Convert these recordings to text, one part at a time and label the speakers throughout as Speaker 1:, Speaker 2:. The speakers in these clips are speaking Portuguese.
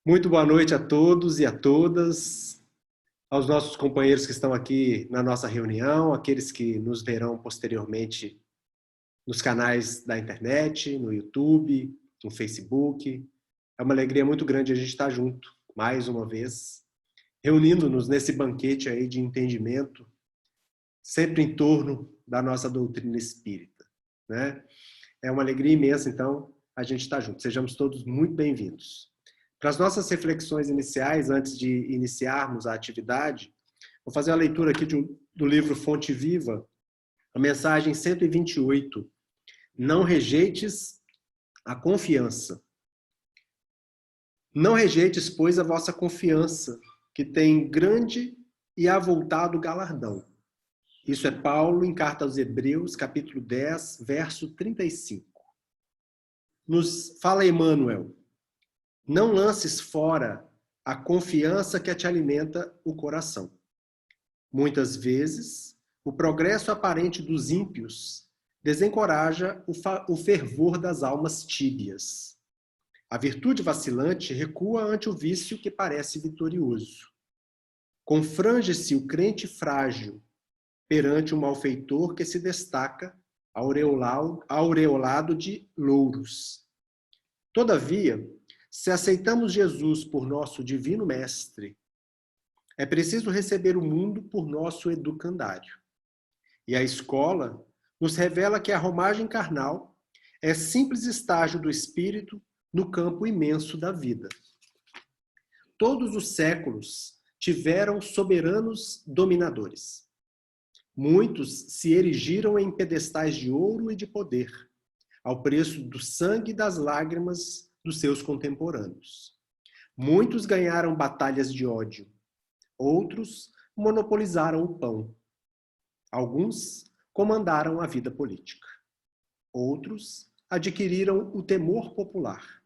Speaker 1: Muito boa noite a todos e a todas, aos nossos companheiros que estão aqui na nossa reunião, aqueles que nos verão posteriormente nos canais da internet, no YouTube, no Facebook. É uma alegria muito grande a gente estar junto, mais uma vez, reunindo-nos nesse banquete aí de entendimento, sempre em torno da nossa doutrina espírita, né? É uma alegria imensa, então, a gente estar junto. Sejamos todos muito bem-vindos. Para as nossas reflexões iniciais, antes de iniciarmos a atividade, vou fazer a leitura aqui do livro Fonte Viva, a mensagem 128. Não rejeites a confiança. Não rejeites, pois, a vossa confiança, que tem grande e avultado galardão. Isso é Paulo em Carta aos Hebreus, capítulo 10, verso 35. Nos fala Emmanuel: não lances fora a confiança que te alimenta o coração. Muitas vezes, o progresso aparente dos ímpios desencoraja o fervor das almas tíbias. A virtude vacilante recua ante o vício que parece vitorioso. Confrange-se o crente frágil perante o malfeitor que se destaca aureolado de louros. Todavia, se aceitamos Jesus por nosso divino mestre, é preciso receber o mundo por nosso educandário. E a escola nos revela que a romagem carnal é simples estágio do espírito no campo imenso da vida. Todos os séculos tiveram soberanos dominadores. Muitos se erigiram em pedestais de ouro e de poder, ao preço do sangue e das lágrimas dos seus contemporâneos. Muitos ganharam batalhas de ódio, outros monopolizaram o pão. Alguns comandaram a vida política. Outros adquiriram o temor popular.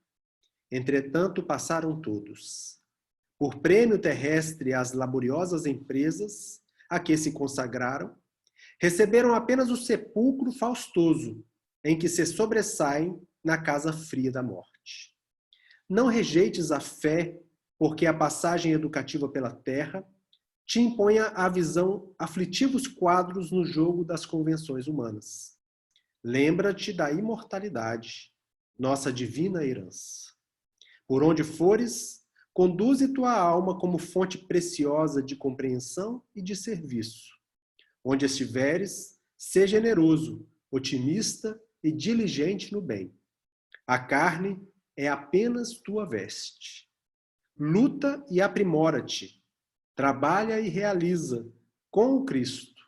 Speaker 1: Entretanto, passaram todos. Por prêmio terrestre às laboriosas empresas a que se consagraram, receberam apenas o sepulcro faustoso em que se sobressaem na casa fria da morte. Não rejeites a fé, porque a passagem educativa pela terra te imponha a visão aflitivos quadros no jogo das convenções humanas. Lembra-te da imortalidade, nossa divina herança. Por onde fores, conduze tua alma como fonte preciosa de compreensão e de serviço. Onde estiveres, seja generoso, otimista e diligente no bem. A carne é apenas tua veste. Luta e aprimora-te. Trabalha e realiza com o Cristo.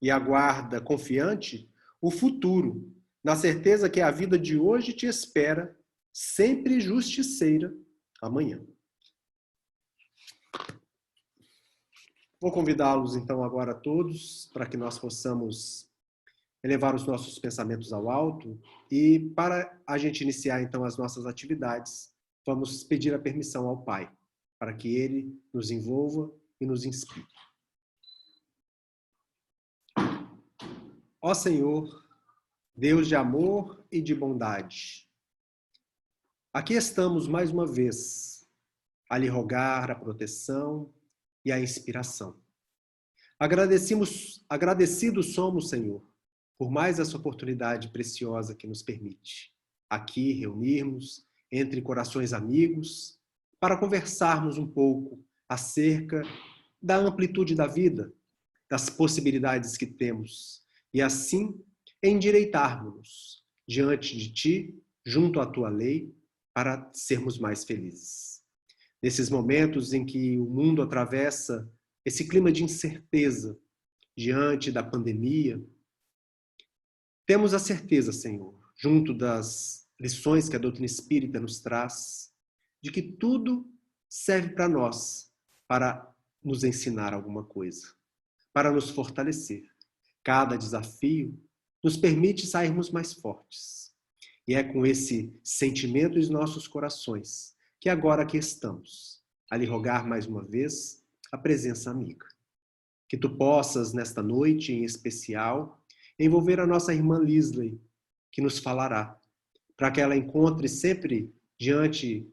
Speaker 1: E aguarda, confiante, o futuro, na certeza que a vida de hoje te espera, sempre justiceira, amanhã. Vou convidá-los, então, agora a todos, para que nós possamos elevar os nossos pensamentos ao alto e, para a gente iniciar, então, as nossas atividades, vamos pedir a permissão ao Pai, para que Ele nos envolva e nos inspire. Ó Senhor, Deus de amor e de bondade, aqui estamos mais uma vez a lhe rogar a proteção e a inspiração. Agradecidos somos, Senhor, por mais essa oportunidade preciosa que nos permite aqui reunirmos entre corações amigos para conversarmos um pouco acerca da amplitude da vida, das possibilidades que temos e assim endireitarmos-nos diante de Ti, junto à Tua lei, para sermos mais felizes. Nesses momentos em que o mundo atravessa esse clima de incerteza diante da pandemia, temos a certeza, Senhor, junto das lições que a doutrina espírita nos traz, de que tudo serve para nós, para nos ensinar alguma coisa, para nos fortalecer. Cada desafio nos permite sairmos mais fortes. E é com esse sentimento em nossos corações que agora aqui estamos, a lhe rogar mais uma vez a presença amiga. Que tu possas, nesta noite em especial, envolver a nossa irmã Lisley, que nos falará, para que ela encontre sempre diante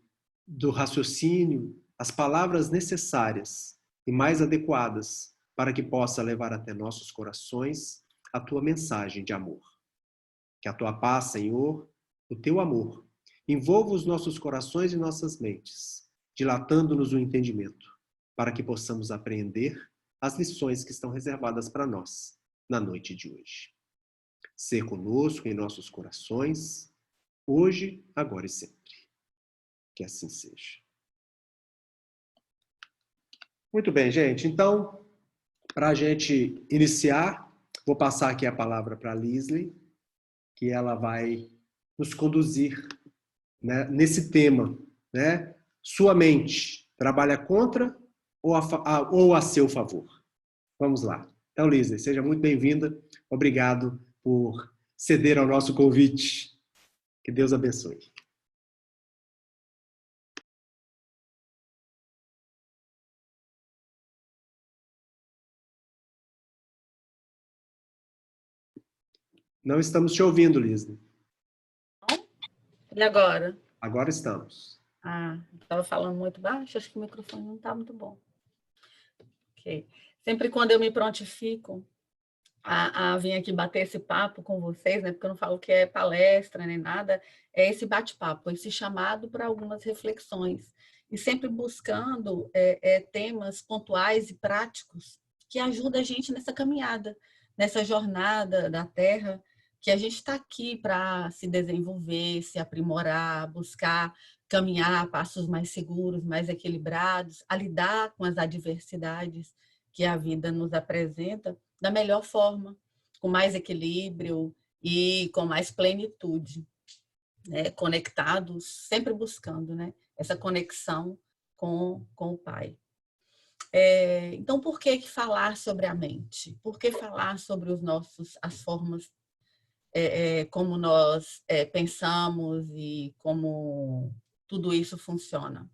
Speaker 1: do raciocínio, as palavras necessárias e mais adequadas para que possa levar até nossos corações a tua mensagem de amor. Que a tua paz, Senhor, o teu amor, envolva os nossos corações e nossas mentes, dilatando-nos o entendimento, para que possamos aprender as lições que estão reservadas para nós na noite de hoje. Ser conosco em nossos corações, hoje, agora e sempre. Que assim seja. Muito bem, gente. Então, para a gente iniciar, vou passar aqui a palavra para a Lisley, que ela vai nos conduzir, né, nesse tema, né? Sua mente trabalha contra ou a seu favor? Vamos lá. Então, Lisley, seja muito bem-vinda. Obrigado por ceder ao nosso convite. Que Deus abençoe. Não estamos te ouvindo, Lisley.
Speaker 2: E agora?
Speaker 1: Agora estamos.
Speaker 2: Estava falando muito baixo, acho que o microfone não está muito bom. Okay. Sempre quando eu me prontifico a vir aqui bater esse papo com vocês, né? Porque eu não falo que é palestra nem nada, é esse bate-papo, esse chamado para algumas reflexões. E sempre buscando temas pontuais e práticos que ajudam a gente nessa caminhada, nessa jornada da Terra, que a gente está aqui para se desenvolver, se aprimorar, buscar caminhar a passos mais seguros, mais equilibrados, a lidar com as adversidades que a vida nos apresenta da melhor forma, com mais equilíbrio e com mais plenitude, né? Conectados, sempre buscando, né? Essa conexão com o Pai. Então, por que falar sobre a mente? Por que falar sobre as formas como nós pensamos e como tudo isso funciona?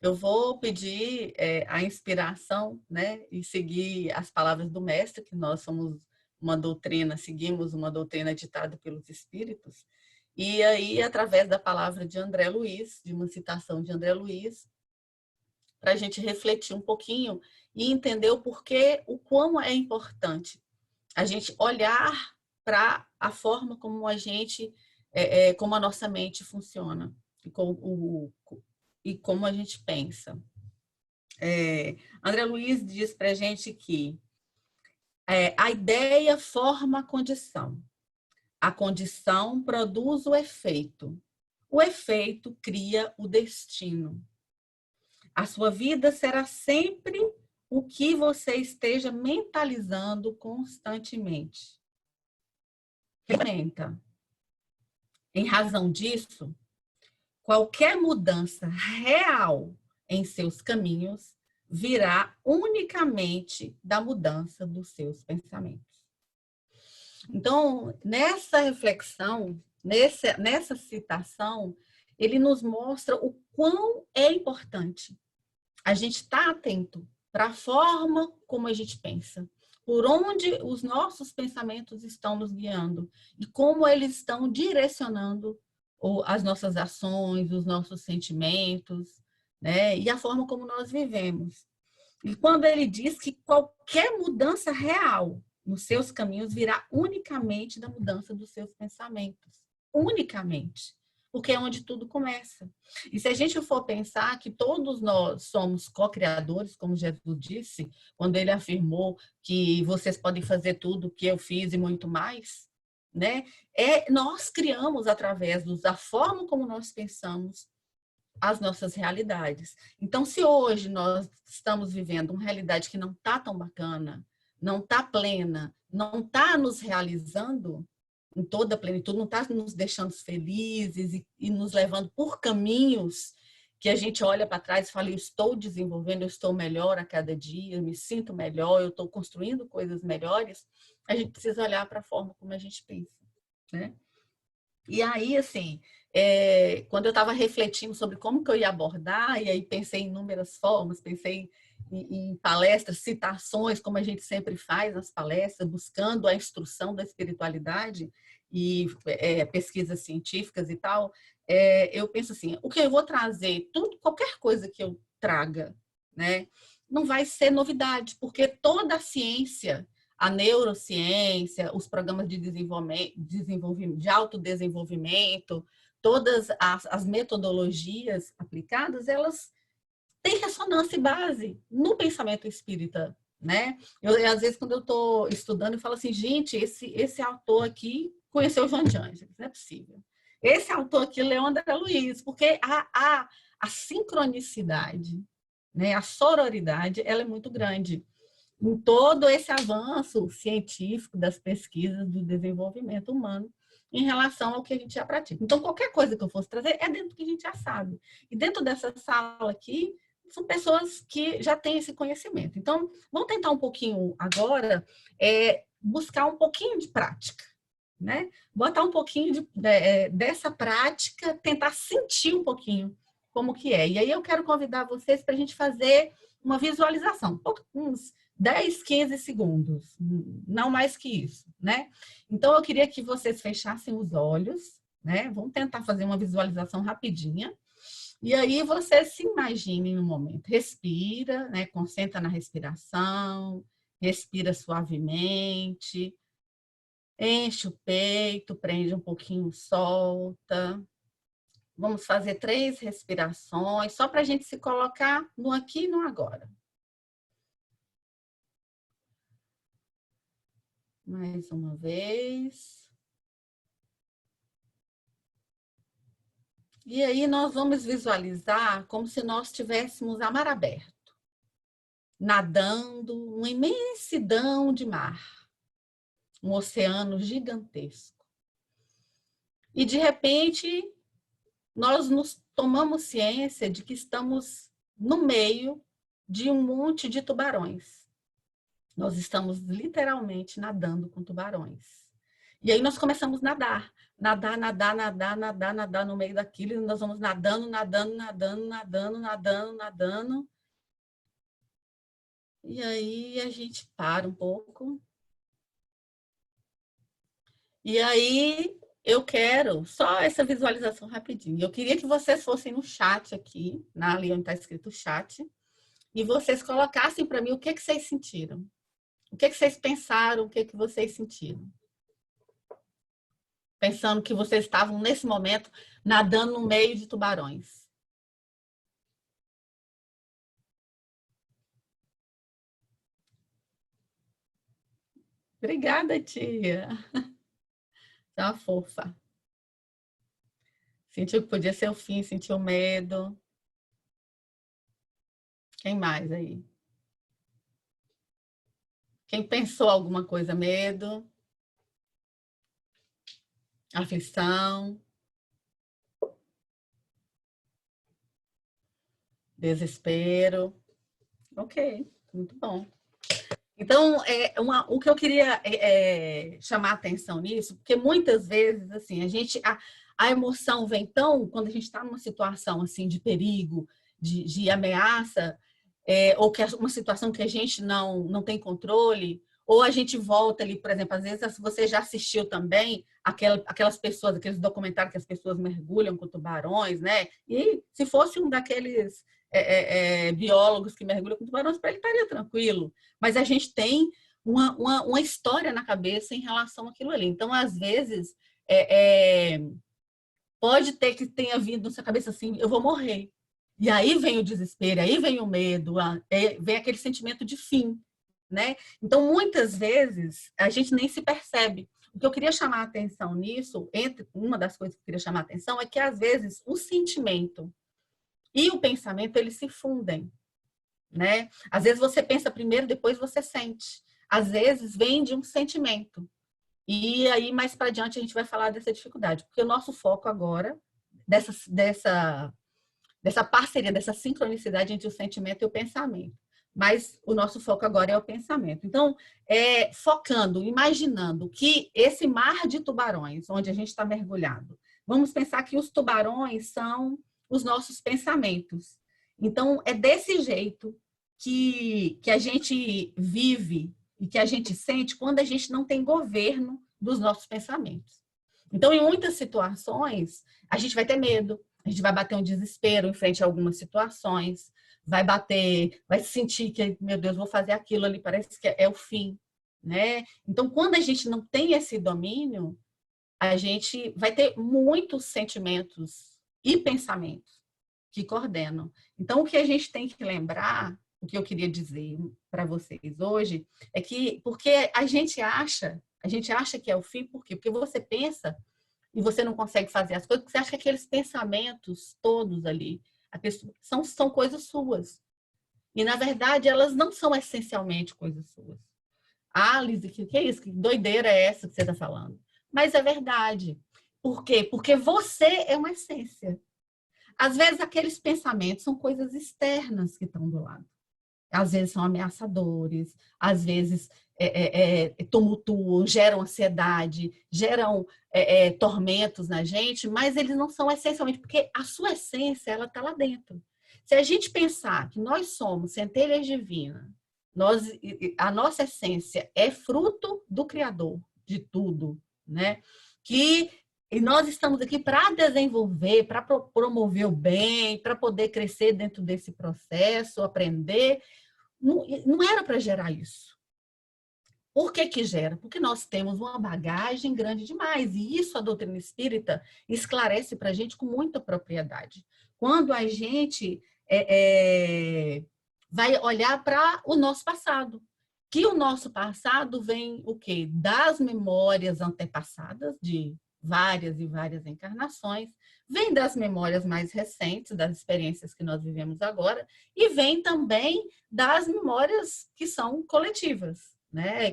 Speaker 2: Eu vou pedir a inspiração, né, e seguir as palavras do mestre, que nós somos seguimos uma doutrina ditada pelos espíritos, e aí, através da palavra de André Luiz, de uma citação de André Luiz, para a gente refletir um pouquinho e entender o quão é importante a gente olhar para a forma como como a nossa mente funciona e como a gente pensa. André Luiz diz para a gente que a ideia forma a condição produz o efeito cria o destino. A sua vida será sempre o que você esteja mentalizando constantemente. Representa. Em razão disso, qualquer mudança real em seus caminhos virá unicamente da mudança dos seus pensamentos. Então, nessa reflexão, nessa citação, ele nos mostra o quão é importante a gente estar atento para a forma como a gente pensa, por onde os nossos pensamentos estão nos guiando e como eles estão direcionando as nossas ações, os nossos sentimentos, né? E a forma como nós vivemos. E quando ele diz que qualquer mudança real nos seus caminhos virá unicamente da mudança dos seus pensamentos. Unicamente. Porque é onde tudo começa. E se a gente for pensar que todos nós somos co-criadores, como Jesus disse, quando ele afirmou que vocês podem fazer tudo o que eu fiz e muito mais, né? Nós criamos através da forma como nós pensamos as nossas realidades. Então, se hoje nós estamos vivendo uma realidade que não está tão bacana, não está plena, não está nos realizando em toda a plenitude, não está nos deixando felizes e nos levando por caminhos que a gente olha para trás e fala, eu estou desenvolvendo, eu estou melhor a cada dia, eu me sinto melhor, eu estou construindo coisas melhores, a gente precisa olhar para a forma como a gente pensa, né? E aí, assim, quando eu estava refletindo sobre como que eu ia abordar, e aí pensei em inúmeras formas, pensei em palestras, citações, como a gente sempre faz nas palestras, buscando a instrução da espiritualidade, e pesquisas científicas e tal, eu penso assim, o que eu vou trazer, qualquer coisa que eu traga, né, não vai ser novidade, porque toda a ciência, a neurociência, os programas de desenvolvimento, de autodesenvolvimento, todas as metodologias aplicadas, elas têm ressonância e base no pensamento espírita, né? Às vezes, quando eu estou estudando, eu falo assim, gente, esse autor aqui conheceu João de Ângeles, não é possível. Esse autor aqui leu André Luiz, porque a sincronicidade, né, a sororidade, ela é muito grande em todo esse avanço científico das pesquisas do desenvolvimento humano em relação ao que a gente já pratica. Então, qualquer coisa que eu fosse trazer é dentro do que a gente já sabe. E dentro dessa sala aqui, são pessoas que já têm esse conhecimento. Então, vamos tentar um pouquinho agora, buscar um pouquinho de prática, né? Botar um pouquinho dessa prática, tentar sentir um pouquinho como que é. E aí eu quero convidar vocês para a gente fazer uma visualização, uns 10, 15 segundos, não mais que isso, né? Então, eu queria que vocês fechassem os olhos, né? Vamos tentar fazer uma visualização rapidinha. E aí, vocês se imaginem no momento. Respira, né? Concentra na respiração, respira suavemente, enche o peito, prende um pouquinho, solta. Vamos fazer 3 respirações, só para a gente se colocar no aqui e no agora. Mais uma vez. E aí nós vamos visualizar como se nós estivéssemos a mar aberto, nadando uma imensidão de mar, um oceano gigantesco. E de repente nós nos tomamos ciência de que estamos no meio de um monte de tubarões. Nós estamos literalmente nadando com tubarões. E aí nós começamos a nadar. Nadar no meio daquilo. E nós vamos nadando. E aí a gente para um pouco. E aí eu quero só essa visualização rapidinho. Eu queria que vocês fossem no chat aqui, ali onde está escrito chat, e vocês colocassem para mim o que vocês sentiram. O que vocês pensaram, o que vocês sentiram? Pensando que vocês estavam, nesse momento, nadando no meio de tubarões. Obrigada, tia. Você é uma fofa. Sentiu que podia ser o fim, sentiu medo. Quem mais aí? Quem pensou alguma coisa? Medo? Aflição? Desespero? Ok, muito bom. Então, o que eu queria chamar a atenção nisso, porque muitas vezes, assim, a emoção vem quando a gente está numa situação, assim, de perigo, de ameaça, ou que é uma situação que a gente não tem controle, ou a gente volta ali, por exemplo, às vezes você já assistiu também aquelas pessoas, aqueles documentários que as pessoas mergulham com tubarões, né? E se fosse um daqueles biólogos que mergulham com tubarões, para ele estaria tranquilo. Mas a gente tem uma história na cabeça em relação àquilo ali. Então, às vezes, pode ter que tenha vindo na sua cabeça assim, eu vou morrer. E aí vem o desespero, aí vem o medo, vem aquele sentimento de fim, né? Então, muitas vezes, a gente nem se percebe. O que eu queria chamar a atenção nisso, uma das coisas que eu queria chamar a atenção é que, às vezes, o sentimento e o pensamento, eles se fundem, né? Às vezes você pensa primeiro, depois você sente. Às vezes vem de um sentimento. E aí, mais para adiante, a gente vai falar dessa dificuldade. Porque o nosso foco agora, dessa parceria, dessa sincronicidade entre o sentimento e o pensamento. Mas o nosso foco agora é o pensamento. Então, focando, imaginando que esse mar de tubarões, onde a gente está mergulhado, vamos pensar que os tubarões são os nossos pensamentos. Então, é desse jeito que a gente vive e que a gente sente quando a gente não tem governo dos nossos pensamentos. Então, em muitas situações, a gente vai ter medo, a gente vai bater um desespero em frente a algumas situações, vai bater, vai sentir que, meu Deus, vou fazer aquilo ali, parece que é o fim, né? Então, quando a gente não tem esse domínio, a gente vai ter muitos sentimentos e pensamentos que coordenam. Então, o que a gente tem que lembrar, o que eu queria dizer para vocês hoje, é que, porque a gente acha que é o fim, por quê? Porque você pensa e você não consegue fazer as coisas, porque você acha que aqueles pensamentos todos ali são coisas suas. E, na verdade, elas não são essencialmente coisas suas. Ah, Liz, que é isso? Que doideira é essa que você está falando? Mas é verdade. Por quê? Porque você é uma essência. Às vezes, aqueles pensamentos são coisas externas que estão do lado. Às vezes são ameaçadores, às vezes tumultuam, geram ansiedade, geram tormentos na gente, mas eles não são essencialmente, porque a sua essência, ela está lá dentro. Se a gente pensar que nós somos centelhas divinas, a nossa essência é fruto do Criador de tudo, né? E nós estamos aqui para desenvolver, para promover o bem, para poder crescer dentro desse processo, aprender. Não era para gerar isso. Por que que gera? Porque nós temos uma bagagem grande demais. E isso a doutrina espírita esclarece para a gente com muita propriedade. Quando a gente vai olhar para o nosso passado. Que o nosso passado vem o quê? Das memórias antepassadas, de várias e várias encarnações, vem das memórias mais recentes, das experiências que nós vivemos agora, e vem também das memórias que são coletivas, né?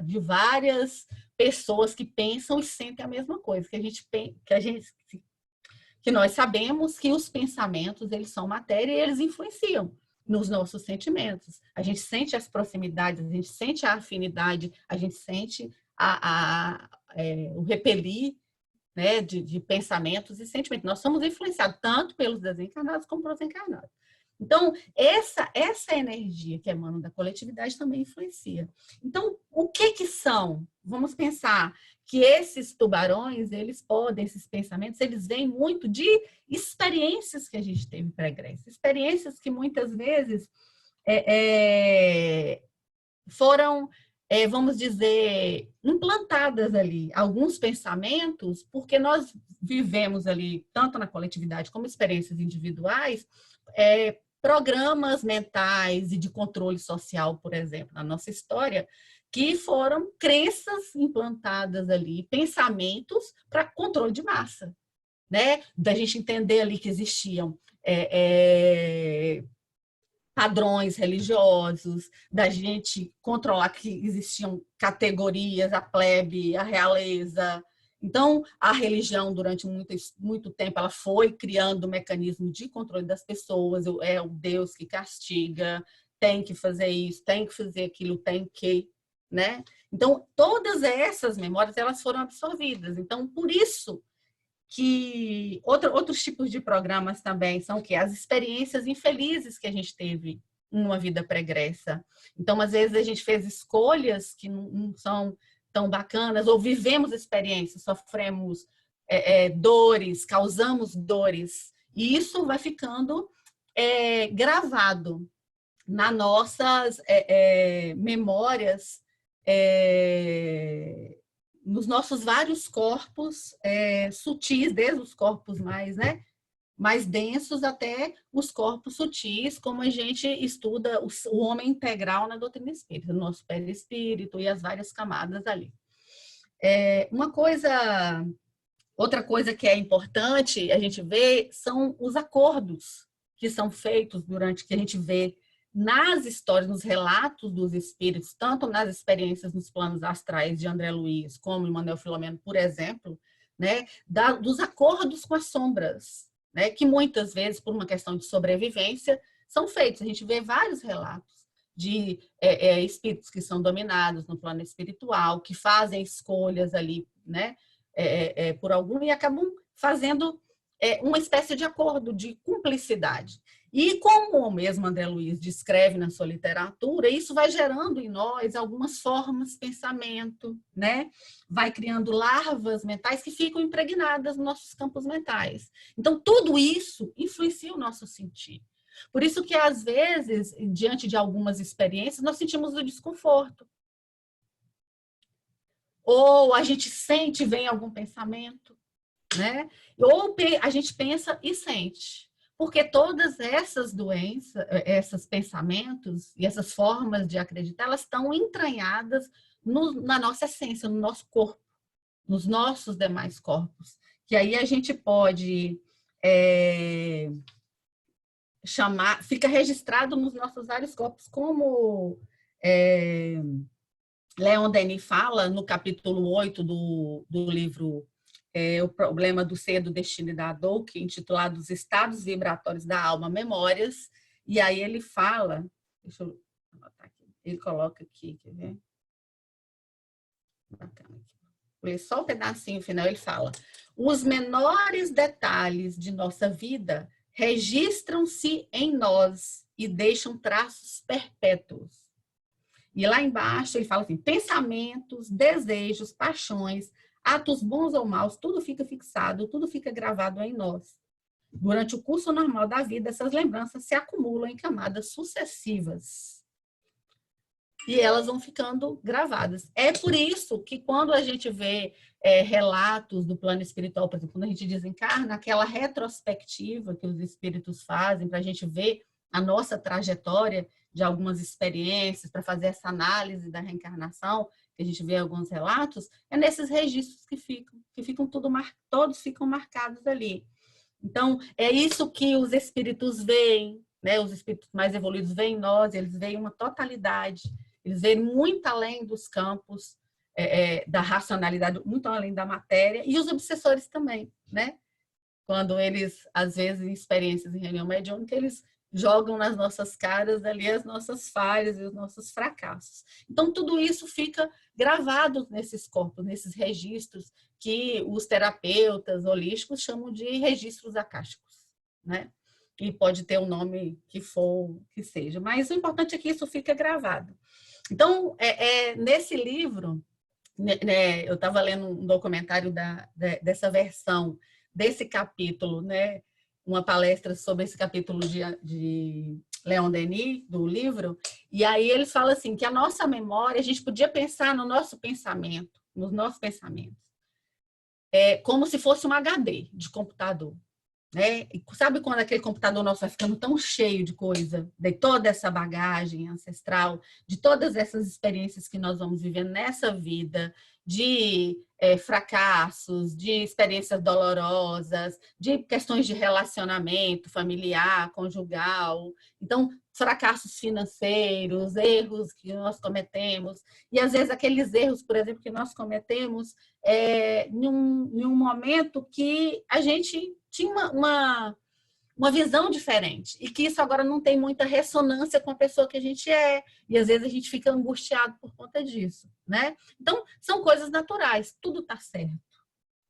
Speaker 2: De várias pessoas que pensam e sentem a mesma coisa, que nós sabemos que os pensamentos, eles são matéria e eles influenciam nos nossos sentimentos. A gente sente as proximidades, a gente sente a afinidade, a gente sente o repelir, né, de pensamentos e sentimentos. Nós somos influenciados tanto pelos desencarnados como pelos encarnados. Então, essa energia que emana da coletividade também influencia. Então, o que são? Vamos pensar que esses tubarões, esses pensamentos, eles vêm muito de experiências que a gente teve pregressa, experiências que muitas vezes foram, vamos dizer, implantadas ali, alguns pensamentos, porque nós vivemos ali, tanto na coletividade como experiências individuais, programas mentais e de controle social, por exemplo, na nossa história, que foram crenças implantadas ali, pensamentos para controle de massa, né? Da gente entender ali que existiam padrões religiosos, da gente controlar que existiam categorias, a plebe, a realeza. Então, a religião, durante muito tempo, ela foi criando um mecanismo de controle das pessoas, é o Deus que castiga, tem que fazer isso, tem que fazer aquilo, tem que, né? Então, todas essas memórias, elas foram absorvidas. Então, por isso que outros tipos de programas também são que as experiências infelizes que a gente teve em uma vida pregressa. Então, às vezes, a gente fez escolhas que não são tão bacanas, ou vivemos experiências, sofremos dores, causamos dores, e isso vai ficando gravado nas nossas memórias, nos nossos vários corpos sutis, desde os corpos mais densos até os corpos sutis, como a gente estuda o homem integral na doutrina espírita, o nosso perispírito e as várias camadas ali. Outra coisa que é importante a gente ver são os acordos que são feitos que a gente vê nas histórias, nos relatos dos espíritos, tanto nas experiências nos planos astrais de André Luiz, como Manuel Filomeno, por exemplo, né, dos acordos com as sombras, né, que muitas vezes, por uma questão de sobrevivência, são feitos. A gente vê vários relatos de espíritos que são dominados no plano espiritual, que fazem escolhas ali, né, por algum, e acabam fazendo uma espécie de acordo, de cumplicidade. E como o mesmo André Luiz descreve na sua literatura, isso vai gerando em nós algumas formas de pensamento, né? Vai criando larvas mentais que ficam impregnadas nos nossos campos mentais. Então, tudo isso influencia o nosso sentir. Por isso que, às vezes, diante de algumas experiências, nós sentimos o desconforto. Ou a gente sente e vem algum pensamento, né? Ou a gente pensa e sente. Porque todas essas doenças, esses pensamentos e essas formas de acreditar, elas estão entranhadas na nossa essência, no nosso corpo, nos nossos demais corpos. Que aí a gente pode chamar, fica registrado nos nossos vários corpos, como Leon Denis fala no capítulo 8 do livro O Problema do Ser, do Destino e da Dor, que é intitulado Os Estados Vibratórios da Alma, Memórias, e aí ele fala, deixa eu anotar aqui, ele coloca aqui, quer ver? Bacana aqui. Vou ler só o pedacinho final, ele fala: os menores detalhes de nossa vida registram-se em nós e deixam traços perpétuos. E lá embaixo ele fala assim: pensamentos, desejos, paixões, atos bons ou maus, tudo fica fixado, tudo fica gravado em nós. Durante o curso normal da vida, essas lembranças se acumulam em camadas sucessivas. E elas vão ficando gravadas. É por isso que quando a gente vê relatos do plano espiritual, por exemplo, quando a gente desencarna, aquela retrospectiva que os espíritos fazem para a gente ver a nossa trajetória de algumas experiências, para fazer essa análise da reencarnação, que a gente vê alguns relatos, é nesses registros que ficam todos ficam marcados ali. Então, é isso que os espíritos veem, né? Os espíritos mais evoluídos veem em nós, eles veem uma totalidade, eles veem muito além dos campos da racionalidade, muito além da matéria, e os obsessores também, né? Quando eles, às vezes, em experiências em reunião mediúnica, eles jogam nas nossas caras ali as nossas falhas e os nossos fracassos. Então, tudo isso fica gravado nesses corpos, nesses registros que os terapeutas holísticos chamam de registros acásticos, né? E pode ter o nome que for, que seja. Mas o importante é que isso fica gravado. Então, nesse livro, né, eu estava lendo um documentário dessa versão, desse capítulo, né? Uma palestra sobre esse capítulo de Leon Denis, do livro, e aí ele fala assim, que a nossa memória, a gente podia pensar no nosso pensamento, nos nossos pensamentos, como se fosse um HD de computador. Né? E sabe quando aquele computador nosso vai ficando tão cheio de coisa, de toda essa bagagem ancestral, de todas essas experiências que nós vamos vivendo nessa vida, de fracassos, de experiências dolorosas, de questões de relacionamento familiar, conjugal, então fracassos financeiros, erros que nós cometemos, e às vezes aqueles erros, por exemplo, que nós cometemos em um momento que a gente tinha uma visão diferente, e que isso agora não tem muita ressonância com a pessoa que a gente é, e às vezes a gente fica angustiado por conta disso, né? Então, são coisas naturais, tudo está certo,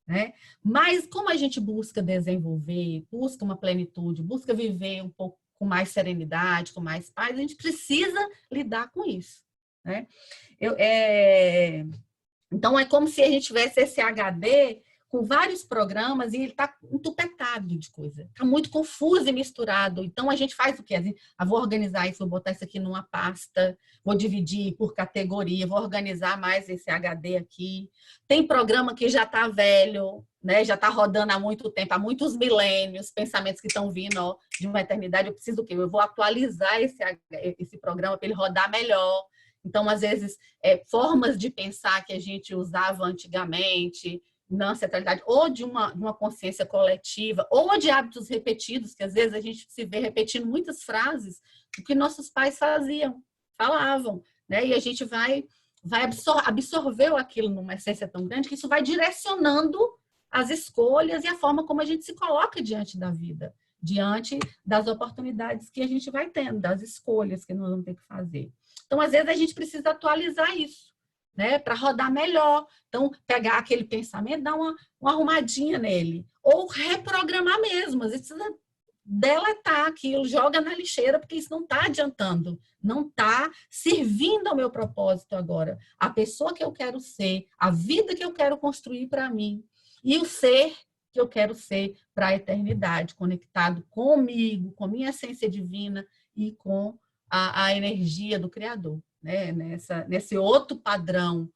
Speaker 2: né? Mas como a gente busca desenvolver, busca uma plenitude, busca viver um pouco com mais serenidade, com mais paz, a gente precisa lidar com isso, né? Então, é como se a gente tivesse esse HD com vários programas e ele está entupetado de coisa. Está muito confuso e misturado. Então, a gente faz o quê? Vou organizar isso, vou botar isso aqui numa pasta, vou dividir por categoria, vou organizar mais esse HD aqui. Tem programa que já está velho, né? Já está rodando há muito tempo, há muitos milênios, pensamentos que estão vindo de uma eternidade. Eu preciso do quê? Eu vou atualizar esse programa para ele rodar melhor. Então, às vezes, formas de pensar que a gente usava antigamente, na ancestralidade, ou de uma consciência coletiva, ou de hábitos repetidos, que às vezes a gente se vê repetindo muitas frases do que nossos pais falavam, né? E a gente vai absorver aquilo numa essência tão grande que isso vai direcionando as escolhas e a forma como a gente se coloca diante da vida, diante das oportunidades que a gente vai tendo, das escolhas que nós vamos ter que fazer. Então, às vezes, a gente precisa atualizar isso, né, para rodar melhor. Então, pegar aquele pensamento, dar uma arrumadinha nele. Ou reprogramar mesmo. Às vezes precisa deletar aquilo, joga na lixeira, porque isso não está adiantando, não está servindo ao meu propósito agora. A pessoa que eu quero ser, a vida que eu quero construir para mim e o ser que eu quero ser para a eternidade, conectado comigo, com minha essência divina e com a energia do Criador, né? Nesse outro padrão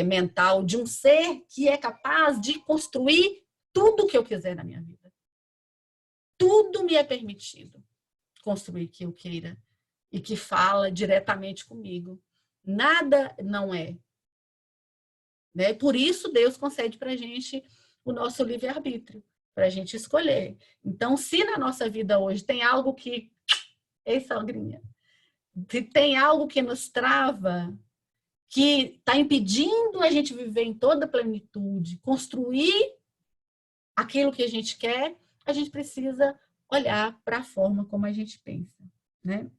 Speaker 2: mental de um ser que é capaz de construir tudo o que eu quiser na minha vida. Tudo me é permitido construir o que eu queira e que fala diretamente comigo. Nada não é. Né? Por isso Deus concede para a gente o nosso livre-arbítrio, para a gente escolher. Então, se na nossa vida hoje tem algo que... Ei, sogrinha! Se tem algo que nos trava, que está impedindo a gente viver em toda a plenitude, construir aquilo que a gente quer, a gente precisa olhar para a forma como a gente pensa, né?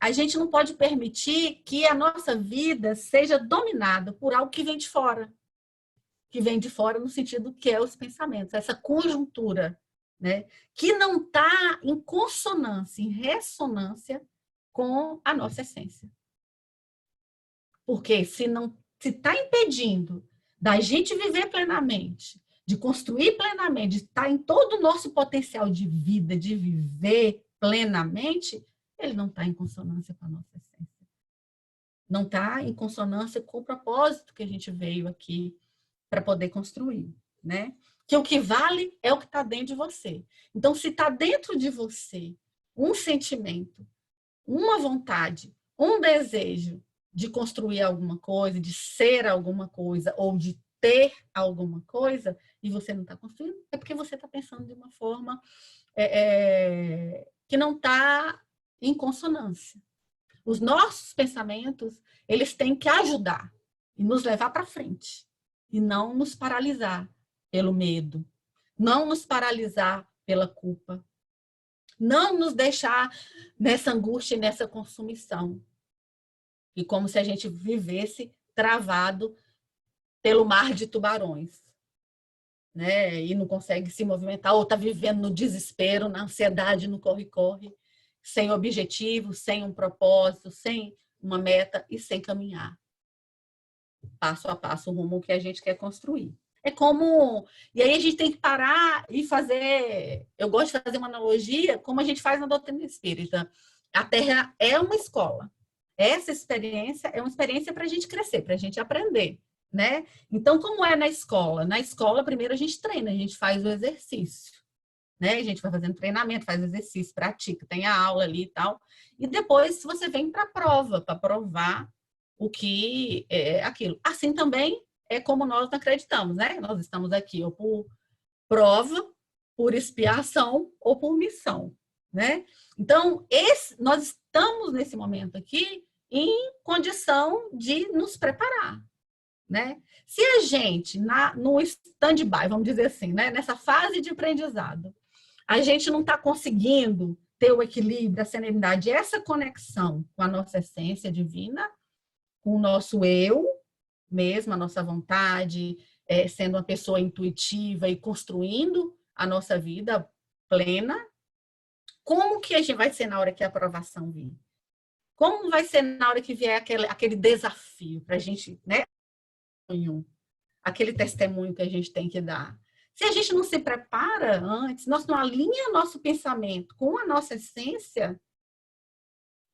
Speaker 2: A gente não pode permitir que a nossa vida seja dominada por algo que vem de fora. Que vem de fora no sentido que é os pensamentos, essa conjuntura, né? Que não está em consonância, em ressonância com a nossa essência. Porque se está impedindo da gente viver plenamente, de construir plenamente, de estar em todo o nosso potencial de vida, de viver plenamente, ele não está em consonância com a nossa essência. Não está em consonância com o propósito que a gente veio aqui para poder construir, né? Que o que vale é o que está dentro de você. Então, se está dentro de você um sentimento, uma vontade, um desejo de construir alguma coisa, de ser alguma coisa, ou de ter alguma coisa, e você não está construindo, é porque você está pensando de uma forma que não está em consonância. Os nossos pensamentos, eles têm que ajudar e nos levar para frente, e não nos paralisar pelo medo, não nos paralisar pela culpa, não nos deixar nessa angústia e nessa consumição. E como se a gente vivesse travado pelo mar de tubarões, né? E não consegue se movimentar, ou está vivendo no desespero, na ansiedade, no corre-corre, sem objetivo, sem um propósito, sem uma meta e sem caminhar passo a passo o rumo que a gente quer construir. É como... E aí a gente tem que parar e fazer... Eu gosto de fazer uma analogia, como a gente faz na doutrina espírita. A Terra é uma escola. Essa experiência é uma experiência para a gente crescer, para a gente aprender, né? Então, como é na escola? Na escola, primeiro a gente treina, a gente faz o exercício, né? A gente vai fazendo treinamento, faz exercício, pratica, tem a aula ali e tal. E depois você vem para a prova, para provar o que é aquilo. Assim também é como nós acreditamos, né? Nós estamos aqui ou por prova, por expiação ou por missão, né? Então, nós estamos nesse momento aqui em condição de nos preparar, né? Se a gente, no stand-by, vamos dizer assim, né? Nessa fase de aprendizado, a gente não está conseguindo ter o equilíbrio, a serenidade, essa conexão com a nossa essência divina, com o nosso eu mesmo, a nossa vontade, sendo uma pessoa intuitiva e construindo a nossa vida plena, como que a gente vai ser na hora que a aprovação vir? Como vai ser na hora que vier aquele desafio para a gente, né? Aquele testemunho que a gente tem que dar. Se a gente não se prepara antes, nós não alinha nosso pensamento com a nossa essência,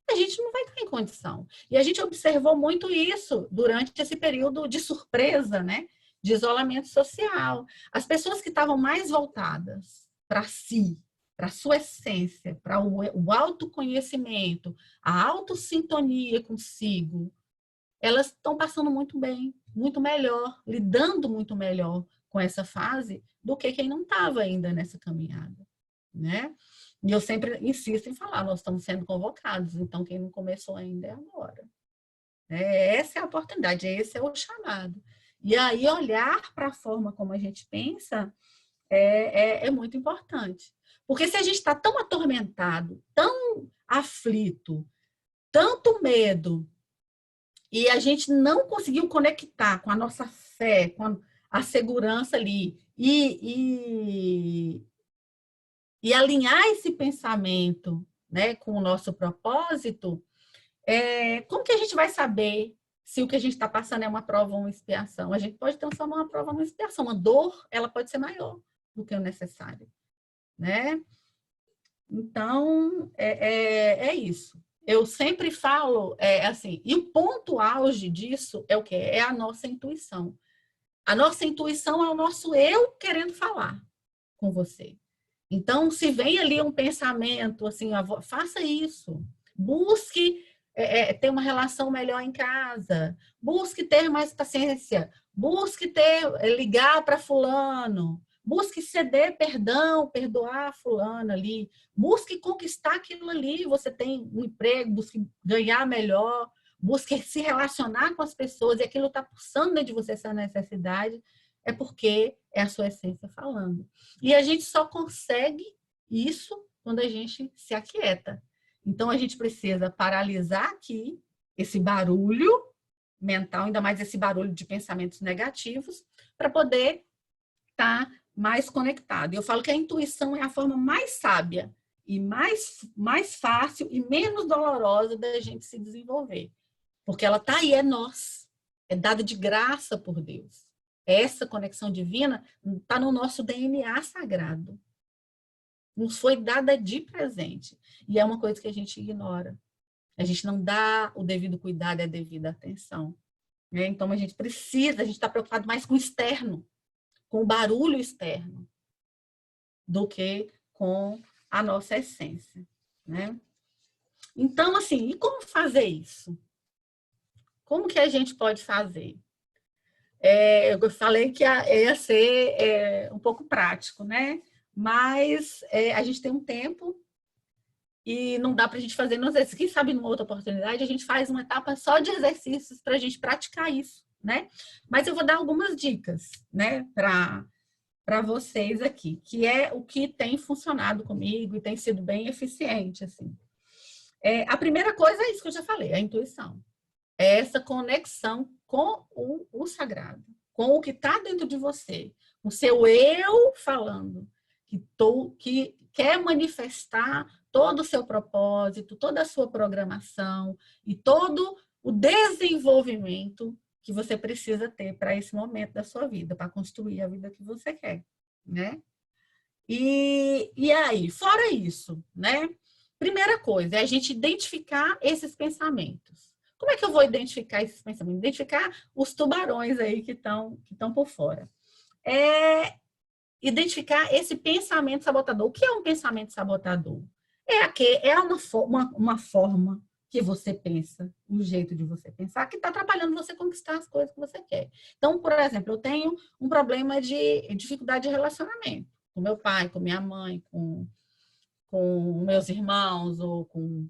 Speaker 2: a gente não vai estar em condição. E a gente observou muito isso durante esse período de surpresa, né? De isolamento social. As pessoas que estavam mais voltadas para si, para a sua essência, para o autoconhecimento, a autossintonia consigo, elas estão passando muito bem, muito melhor, lidando muito melhor com essa fase do que quem não estava ainda nessa caminhada, né? E eu sempre insisto em falar, nós estamos sendo convocados, então quem não começou ainda é agora. Essa é a oportunidade, esse é o chamado. E aí olhar para a forma como a gente pensa é muito importante. Porque se a gente está tão atormentado, tão aflito, tanto medo, e a gente não conseguiu conectar com a nossa fé, com a segurança ali, e e alinhar esse pensamento, né, com o nosso propósito, como que a gente vai saber se o que a gente está passando é uma prova ou uma expiação? A gente pode transformar uma prova numa expiação. Uma dor, ela pode ser maior do que o necessário, né? Então, é isso. Eu sempre falo, assim, e o ponto auge disso é o quê? É a nossa intuição. A nossa intuição é o nosso eu querendo falar com você. Então, se vem ali um pensamento, assim, faça isso. Busque ter uma relação melhor em casa. Busque ter mais paciência. Busque ligar para fulano. Busque ceder perdão, perdoar fulano ali. Busque conquistar aquilo ali. Você tem um emprego, busque ganhar melhor. Busque se relacionar com as pessoas. E aquilo está pulsando dentro de você, essa necessidade. É porque é a sua essência falando. E a gente só consegue isso quando a gente se aquieta. Então, a gente precisa paralisar aqui esse barulho mental, ainda mais esse barulho de pensamentos negativos, para poder estar mais conectado. Eu falo que a intuição é a forma mais sábia e mais fácil e menos dolorosa da gente se desenvolver. Porque ela está aí, é nós. É dada de graça por Deus. Essa conexão divina está no nosso DNA sagrado. Nos foi dada de presente. E é uma coisa que a gente ignora. A gente não dá o devido cuidado e a devida atenção. Né? Então, a gente está preocupado mais com o externo, com o barulho externo, do que com a nossa essência. Né? Então, assim, e como fazer isso? Como que a gente pode fazer? Eu falei que ia ser um pouco prático, né? Mas a gente tem um tempo e não dá para a gente fazer nos exercícios. Quem sabe numa outra oportunidade a gente faz uma etapa só de exercícios para a gente praticar isso, né? Mas eu vou dar algumas dicas, né? Para vocês aqui, que é o que tem funcionado comigo e tem sido bem eficiente, assim. A primeira coisa é isso que eu já falei, a intuição. É essa conexão com o sagrado, com o que está dentro de você, o seu eu falando, que quer manifestar todo o seu propósito, toda a sua programação e todo o desenvolvimento que você precisa ter para esse momento da sua vida, para construir a vida que você quer, né? E aí, fora isso, né? Primeira coisa é a gente identificar esses pensamentos. Como é que eu vou identificar esses pensamentos? Identificar os tubarões aí que estão por fora. Identificar esse pensamento sabotador. O que é um pensamento sabotador? É uma forma que você pensa, um jeito de você pensar, que está atrapalhando você conquistar as coisas que você quer. Então, por exemplo, eu tenho um problema de dificuldade de relacionamento com meu pai, com minha mãe, com meus irmãos ou com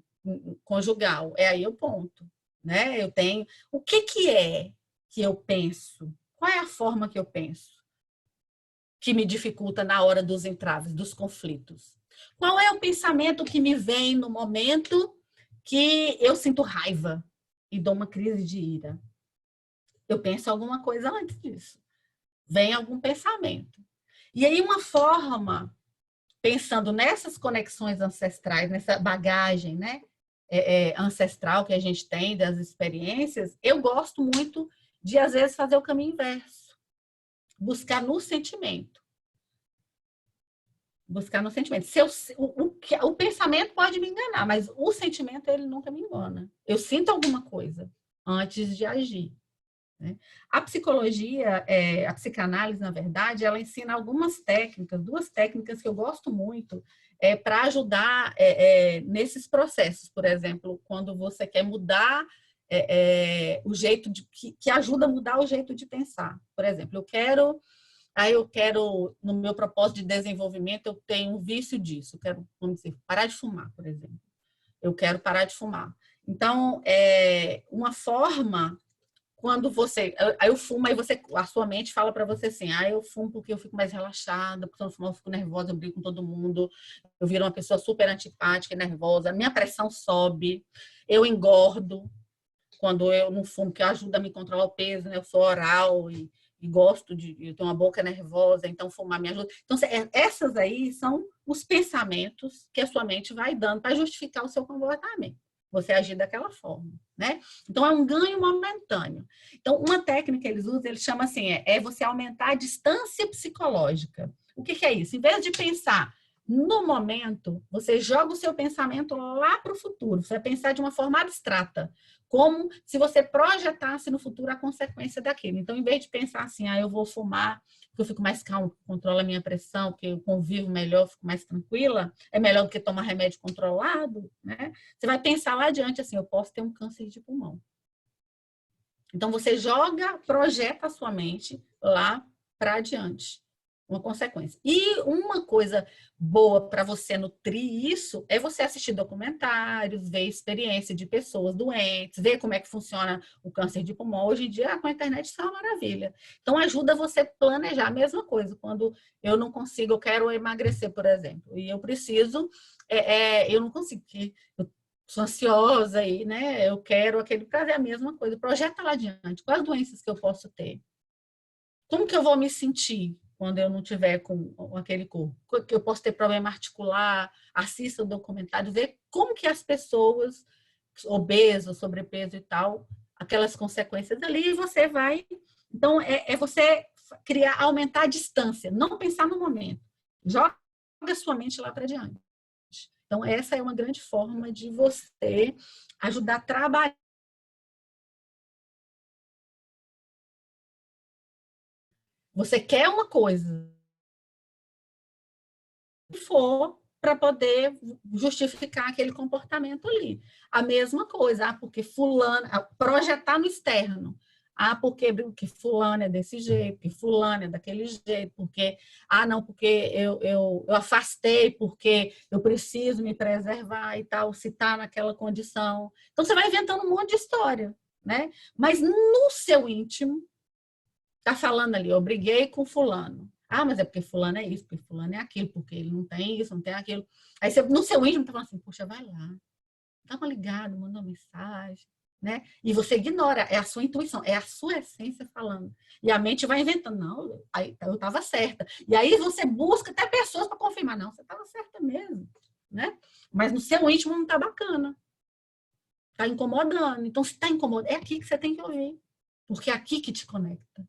Speaker 2: conjugal. É aí o ponto, né? Eu tenho... O que é que eu penso? Qual é a forma que eu penso que me dificulta na hora dos entraves, dos conflitos? Qual é o pensamento que me vem no momento que eu sinto raiva e dou uma crise de ira? Eu penso alguma coisa antes disso. Vem algum pensamento. E aí uma forma, pensando nessas conexões ancestrais, nessa bagagem, né, ancestral que a gente tem das experiências, eu gosto muito de, às vezes, fazer o caminho inverso. Buscar no sentimento. Buscar no sentimento. O pensamento pode me enganar, mas o sentimento, ele nunca me engana. Eu sinto alguma coisa antes de agir. Né? A psicologia, a psicanálise, na verdade, ela ensina algumas técnicas, 2 técnicas que eu gosto muito, para ajudar nesses processos. Por exemplo, quando você quer mudar o jeito que ajuda a mudar o jeito de pensar. Por exemplo, eu quero, no meu propósito de desenvolvimento, eu tenho um vício disso. Eu quero, vamos dizer, parar de fumar, por exemplo. Eu quero parar de fumar. Então, uma forma... Quando você... Aí eu fumo, aí a sua mente fala para você assim, eu fumo porque eu fico mais relaxada, porque se eu não fumar eu fico nervosa, eu brigo com todo mundo, eu viro uma pessoa super antipática e nervosa, minha pressão sobe, eu engordo quando eu não fumo, que ajuda a me controlar o peso, né? Eu sou oral e e gosto de ter uma boca nervosa, então fumar me ajuda. Então, essas aí são os pensamentos que a sua mente vai dando para justificar o seu comportamento. Você agir daquela forma, né? Então, é um ganho momentâneo. Então, uma técnica que eles usam, eles chamam assim, é você aumentar a distância psicológica. O que é isso? Em vez de pensar no momento, você joga o seu pensamento lá para o futuro. Você vai pensar de uma forma abstrata, como se você projetasse no futuro a consequência daquilo. Então, em vez de pensar assim, eu vou fumar, porque eu fico mais calmo, controlo a minha pressão, porque eu convivo melhor, fico mais tranquila, é melhor do que tomar remédio controlado, né? Você vai pensar lá adiante assim, eu posso ter um câncer de pulmão. Então, você projeta a sua mente lá para adiante. Uma consequência. E uma coisa boa para você nutrir isso é você assistir documentários, ver experiência de pessoas doentes, ver como é que funciona o câncer de pulmão. Hoje em dia, com a internet, isso é uma maravilha. Então, ajuda você a planejar a mesma coisa. Quando eu não consigo, eu quero emagrecer, por exemplo, e eu preciso, eu não consigo, porque eu sou ansiosa aí, né? Eu quero aquele prazer, a mesma coisa. Projeta lá adiante. Quais doenças que eu posso ter? Como que eu vou me sentir quando eu não tiver com aquele corpo? Que eu posso ter problema articular, assista o documentário, ver como que as pessoas obesas, sobrepeso e tal, aquelas consequências ali, e você vai... Então, você aumentar a distância, não pensar no momento. Joga sua mente lá para diante. Então, essa é uma grande forma de você ajudar a trabalhar. Você quer uma coisa, for para poder justificar aquele comportamento ali. A mesma coisa, porque fulano, projetar no externo. Porque fulano é desse jeito, porque fulano é daquele jeito, porque, não, porque eu afastei, porque eu preciso me preservar e tal, se está naquela condição. Então, você vai inventando um monte de história, né? Mas no seu íntimo, tá falando ali, eu briguei com fulano. Mas é porque fulano é isso, porque fulano é aquilo, porque ele não tem isso, não tem aquilo. Aí você, no seu íntimo, tá falando assim, poxa, vai lá, dá uma ligada, manda uma mensagem, né? E você ignora, é a sua intuição, é a sua essência falando. E a mente vai inventando, não, aí eu estava certa. E aí você busca até pessoas para confirmar, não, você estava certa mesmo, né? Mas no seu íntimo não tá bacana. Tá incomodando. Então, se tá incomodando, é aqui que você tem que ouvir. Porque é aqui que te conecta.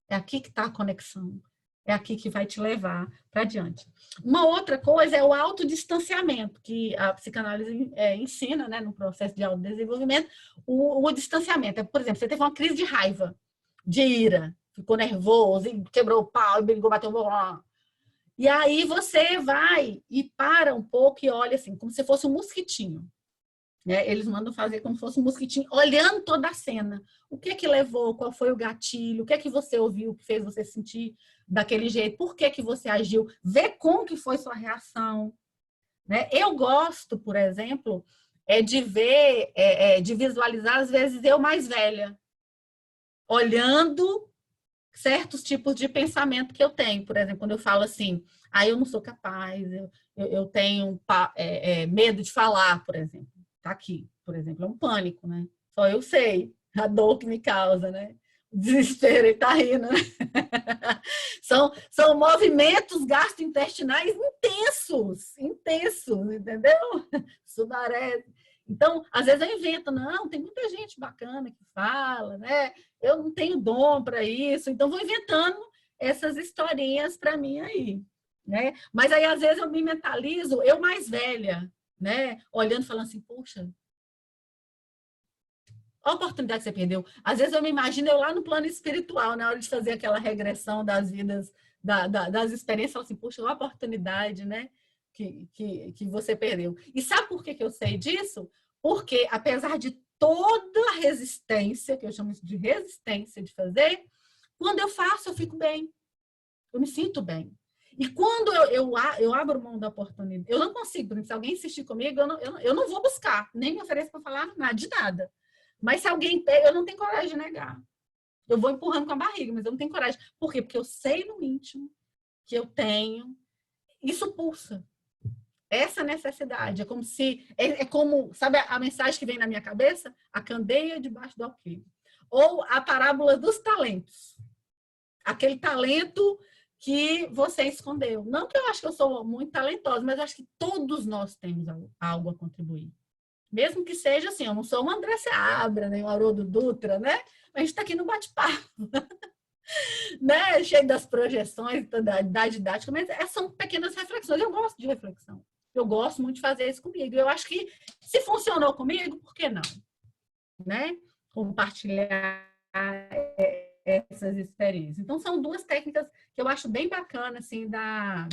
Speaker 2: É aqui que está a conexão. É aqui que vai te levar para adiante. Uma outra coisa é o autodistanciamento, que a psicanálise ensina, né, no processo de autodesenvolvimento, o distanciamento. Por exemplo, você teve uma crise de raiva, de ira, ficou nervoso, e quebrou o pau, e brigou, bateu o pau. E aí você vai e para um pouco e olha assim, como se fosse um mosquitinho. Né? Eles mandam fazer como se fosse um mosquitinho, olhando toda a cena. O que que levou? Qual foi o gatilho? O que que você ouviu que fez você sentir daquele jeito? Por que que você agiu? Vê como que foi sua reação. Né? Eu gosto, por exemplo, de ver, de visualizar, às vezes, eu mais velha, olhando certos tipos de pensamento que eu tenho. Por exemplo, quando eu falo assim, eu não sou capaz, eu tenho medo de falar, por exemplo. Tá aqui, por exemplo, é um pânico, né? Só eu sei a dor que me causa, né? O desespero, ele tá rindo, né? São movimentos gastrointestinais intensos, entendeu? Sudaré. Então, às vezes eu invento, não, tem muita gente bacana que fala, né? Eu não tenho dom para isso, então vou inventando essas historinhas para mim aí, né? Mas aí, às vezes, eu me mentalizo, eu mais velha, né? Olhando, falando assim, poxa, a oportunidade que você perdeu. Às vezes eu me imagino eu lá no plano espiritual, na hora de fazer aquela regressão das vidas, das experiências, falo assim, poxa, a oportunidade, né? Que você perdeu. E sabe por que eu sei disso? Porque, apesar de toda a resistência, que eu chamo isso de resistência de fazer, quando eu faço, eu fico bem. Eu me sinto bem. E quando eu abro mão da oportunidade, eu não consigo, porque se alguém insistir comigo, eu não vou buscar, nem me ofereço para falar nada, de nada. Mas se alguém pega, eu não tenho coragem de negar. Eu vou empurrando com a barriga, mas eu não tenho coragem. Por quê? Porque eu sei no íntimo que eu tenho. Isso pulsa. Essa necessidade. É como se... como, sabe a mensagem que vem na minha cabeça? A candeia debaixo do alqueire. Ou a parábola dos talentos. aquele talento que você escondeu. Não que eu acho que eu sou muito talentosa, mas eu acho que todos nós temos algo a contribuir. Mesmo que seja assim, eu não sou uma André Seabra, nem um Haroldo Dutra, né? Mas a gente está aqui no bate-papo, né? Cheio das projeções da didática, mas são pequenas reflexões. Eu gosto de reflexão. Eu gosto muito de fazer isso comigo. Eu acho que se funcionou comigo, por que não? Né? Compartilhar essas experiências. Então, são duas técnicas que eu acho bem bacana, assim, da